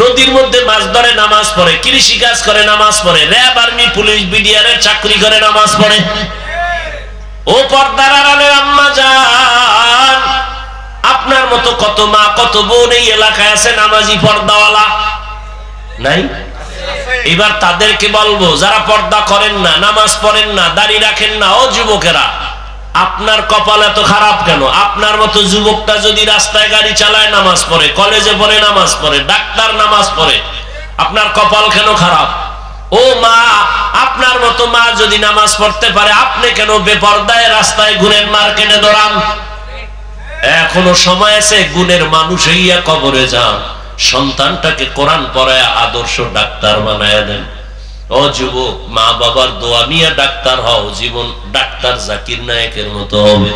Speaker 1: নদীর মধ্যে মাছ ধরে নামাজ পড়ে, কৃষি কাজ করে নামাজ পড়ে, র্যাব আর্মি পুলিশ বিডিআরের চাকরি করে নামাজ পড়ে। ও পর্দার আড়ালের আম্মা জান, আপনার মতো কত মা কত বোন এই এলাকায় আছে নামাজি পর্দাওয়ালা নাই? এবার তাদেরকে বলবো, যারা পর্দা করেন না, নামাজ পড়েন না, দাড়ি রাখেন না, ও যুবকেরা, আপনার কপাল এত খারাপ কেন? আপনার মতো যুবকটা যদি রাস্তায় গাড়ি চালায় নামাজ পড়ে, কলেজে পড়ে নামাজ পড়ে, ডাক্তার নামাজ পড়ে, আপনার কপাল কেন খারাপ? ও মা, আপনার মতো মা যদি নামাজ পড়তে পারে, আপনি কেন বেপরদায় রাস্তায় ঘুরেন, মার্কেটে দৌড়ান? এখনো সময় আছে, গুণের মানুষ হইয়া কবরে যান, সন্তানটাকে কোরআন পড়ায় আদর্শ ডাক্তার বানায় দেন। ও যুবক, মা বাবার দোয়া নিয়ে ডাক্তার হও, জীবন ডাক্তার জাকির নায়েকের মতো হবে।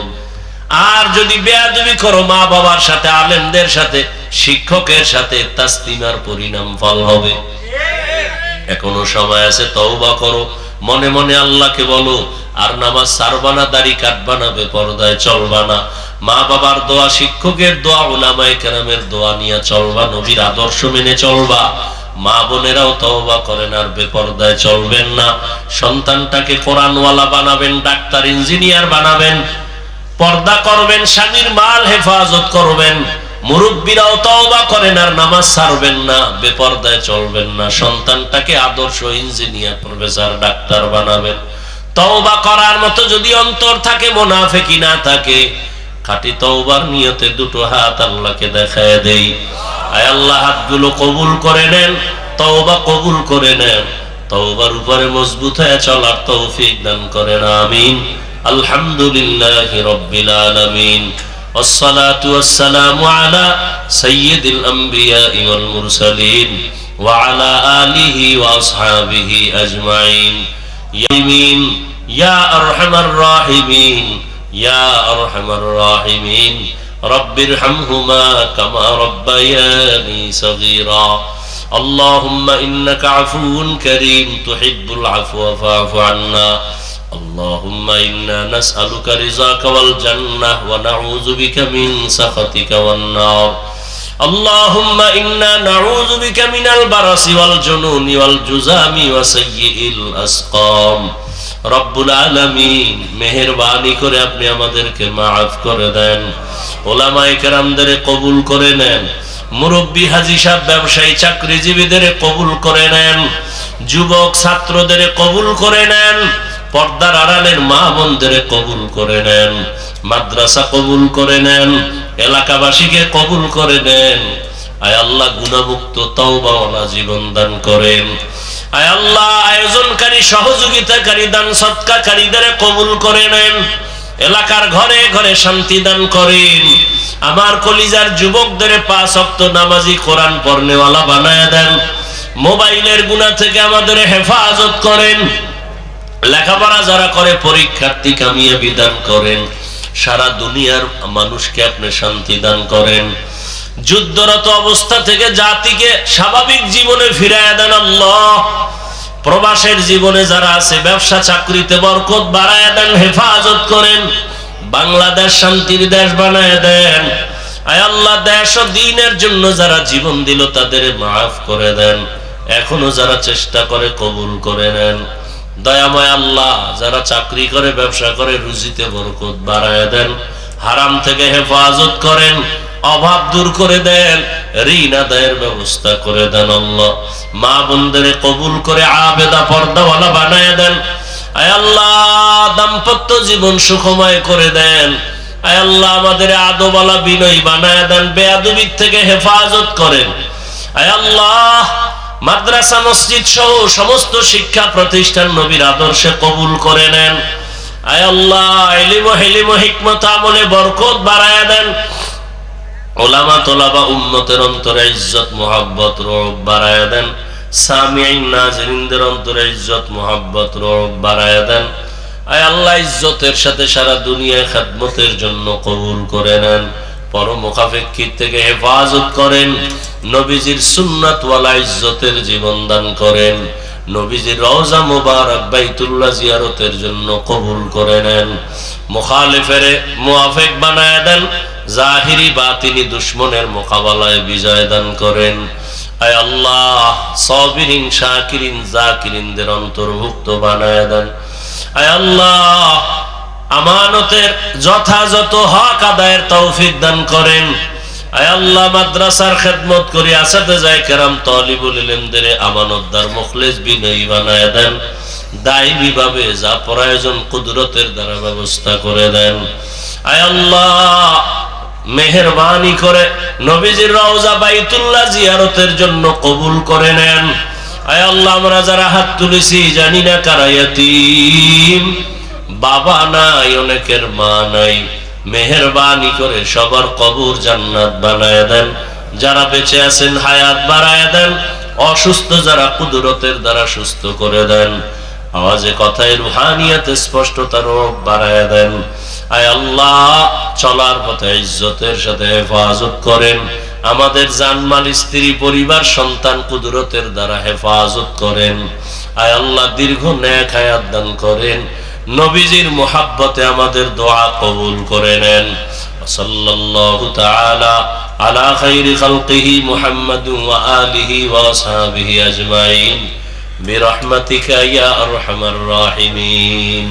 Speaker 1: আর যদি বেয়াদবি করো মা বাবার সাথে, আলেমদের সাথে, শিক্ষকের সাথে, তাসলিমার পরিণাম ফল হবে। এখনো সময় আছে, তওবা করো, মনে মনে আল্লাহকে বলো, আর নামাজ ছাড়বা না, দাড়ি কাটবা না, বেপরদায় চলবা না, মা বাবার দোয়া, শিক্ষকের দোয়া, উলামায়ে কেরামের দোয়া নিয়ে চলবা, নবীর আদর্শ মেনে চলবা। মা বোনেরাও তওবা করেন, আর বেপরদায় চলবেন না। সন্তানটাকে কোরআনওয়ালা বানাবেন, ডাক্তার ইঞ্জিনিয়ার বানাবেন, পর্দা করবেন, স্বামীর মাল হেফাজত করবেন। মুরব্বীরাও তওবা করেন, আর নামাজ ছাড়বেন না, বেপরদায় চলবেন না। সন্তানটাকে আদর্শ ইঞ্জিনিয়ার, প্রফেসর, ডাক্তার বানাবেন। তওবা করার মতো যদি অন্তর থাকে, মুনাফিকি না থাকে, খাঁটি তওবার নিয়তে দুটো হাত আল্লাহকে দেখায় দেই। আয় আল্লাহ, হাতগুলো কবুল করে নেন, তওবা কবুল করে নেন, তওবার উপরে মজবুত হয়ে চলার তৌফিক দান করেন, আমিন। আলহামদুলিল্লাহি রাব্বিল আলামিন, ওয়াসসালাতু ওয়াসসালামু আলা সাইয়্যিদিল আমবিয়াই ওয়াল মুরসালিন ওয়া আলা আলিহি ওয়া আসহাবিহি আজমাইন। ইয়ামিন ইয়া আরহামার রাহিমিন, ইয়া আরহামার রাহিমিন, রব্বিরহামহুমা কামা রব্বায়ানি সগীরা। আল্লাহুম্মা ইন্নাকা আফুউন কারীম তুহিব্বুল আফওয়া ফা'ফু আন্না। اللهم إنا نسألك رضاك والجنة ونعوذ بك من سخطك والنار. اللهم إنا نعوذ بك من البرص والجنون والجذام وسيء الأسقام. রব্বুল আলামিন, মেহেরবানি করে আপনি আমাদেরকে মাফ করে দেন, ওলামায়ে কেরামদের কবুল করে নেন, মুরব্বী, হাজী সাহেব, ব্যবসায়ী, চাকরিজীবীদের কবুল করে নেন, যুবক ছাত্রদের কবুল করে নেন, পর্দার আড়ালের মা বোনদের কবুল করে নেন, মাদ্রাসা কবুল করে নেন, এলাকাবাসীকে কবুল করে নেন। আয় আল্লাহ, গুনাহমুক্ত তওবাওয়ালা জীবন দান করেন। আয় আল্লাহ, আয়োজনকারী, সহযোগিতাকারী, দান সদকাকারীদের কবুল করে নেন, এলাকার ঘরে ঘরে শান্তি দান করেন। আমার কলিজার যুবকদের 5 ওয়াক্ত নামাজি, কোরআন পড়নেওয়ালা বানায় দেন। মোবাইলের গুনাহ থেকে আমাদের হেফাজত করেন। লেখাপড়া যারা করে, পরীক্ষার্থী কামিয়াবি দান করেন। সারা দুনিয়ার মানুষকে আপনি শান্তি দান করেন। যুদ্ধরত অবস্থা থেকে জাতিকে স্বাভাবিক জীবনে ফিরাইয়া দেন আল্লাহ। প্রবাসের জীবনে যারা আছে, ব্যবসা চাকরিতে বরকত বাড়ায় দেন, হেফাজত করেন। বাংলাদেশ শান্তির দেশ বানায় দেন। আয় আল্লাহ, দেশ ও দ্বীনের জন্য যারা জীবন দিল তাদের মাফ করে দেন। এখনো যারা চেষ্টা করে, কবুল করে নেন। দয়াময় আল্লাহ, যারা চাকরি করে, ব্যবসা করে, রুজিতে বরকত বাড়ায় দেন। হারাম থেকে হেফাজত করেন, অভাব দূর করে দেন, ঋণ আদায়ের ব্যবস্থা করে দেন আল্লাহ। মা বোনদের কবুল করে আবেদা, পর্দাওয়ালা বানায় দেন। আয় আল্লাহ, দাম্পত্য জীবন সুখময় করে দেন। আয় আল্লাহ, আমাদের আদবওয়ালা, বিনয়ী বানায় দেন, বেয়াদবির থেকে হেফাজত করেন। আয় আল্লাহ, মাদ্রাসা, মসজিদ সহ সমস্ত শিক্ষা প্রতিষ্ঠান নবীর আদর্শে কবুল করে নেন। আয় আল্লাহ, ইলম, হিলম, হিকমত, আমলে বরকত বাড়ায় দেন। ওলামা, তোলাবা, উম্মতের অন্তরে ইজ্জত, মুহাব্বত, রব বাড়ায় দেন। সামিঈন, নাজিরিনদের অন্তরে ইজ্জত, মুহাব্বত, রব বাড়ায় দেন। আয় আল্লাহ, ইজ্জতের সাথে সারা দুনিয়ায় খেদমতের জন্য কবুল করে নেন। পরমুখাপেক্ষির থেকে হেফাজত করেন। নবীজির সুন্নাত ওয়ালা ইজ্জতের জীবন দান করেন। নবীজির রওজা মুবারক বাইতুল্লাহ জিয়ারতের জন্য কবুল করে নেন। মুখালিফেরে মুআফিক বানায় দেন। জাহিরি বাতিনি দুশমনের মোকাবেলায় বিজয় দান করেন। আয় আল্লাহ সাবিরিন শাকিরিন জাকিরিনদের অন্তর্ভুক্ত বানায় দেন। আয় আল্লাহ আমানতের যথাযথ হক আদায়ের তৌফিক দান করেন। আয় আল্লাহ মাদ্রাসার খেদমত করি আসাতেজায়ে কেরাম তালিবুল ইলমদের আমানতদার মুখলিস বিনয়ী বানায় দেন। দায়ী ভাবে যা প্রয়োজন কুদরতের দ্বারা ব্যবস্থা করে দেন। আয় আল্লাহ মেহেরবানি করে নবীজির রওজা বাইতুল্লাহ জিয়ারতের জন্য কবুল করে নেন। আয় আল্লাহ আমরা যারা হাত তুলেছি জানি না কারা ইয়াতীম, বাবা নাই, অনেকের মা নাই, মেহেরবানি করে সবার কবর জান্নাত বানায় দেন। যারা বেঁচে আছেন হায়াত বাড়ায় দেন, অসুস্থ যারা কুদরতের দ্বারা সুস্থ করে দেন। আওয়াজে কথায় রুহানিয়াতে স্পষ্টতা রূপ বাড়ায় দেন। আয় আল্লাহ চলার পথে ইজ্জতের সাথে হেফাজত করেন। আমাদের জানমাল, স্ত্রী, পরিবার, সন্তান কুদরতের দ্বারা হেফাজত করেন। আয় আল্লাহ দীর্ঘ নেক হায়াত দান করেন। নবীজির মুহাব্বতে আমাদের দোয়া কবুল করে নেন। সাল্লাল্লাহু তাআলা আলা খাইরি খালকিহি মুহাম্মাদ ওয়া আলিহি ওয়া আসহাবিহি আজমাইন বিরহমাতিকা ইয়া আরহামার রাহিমিন।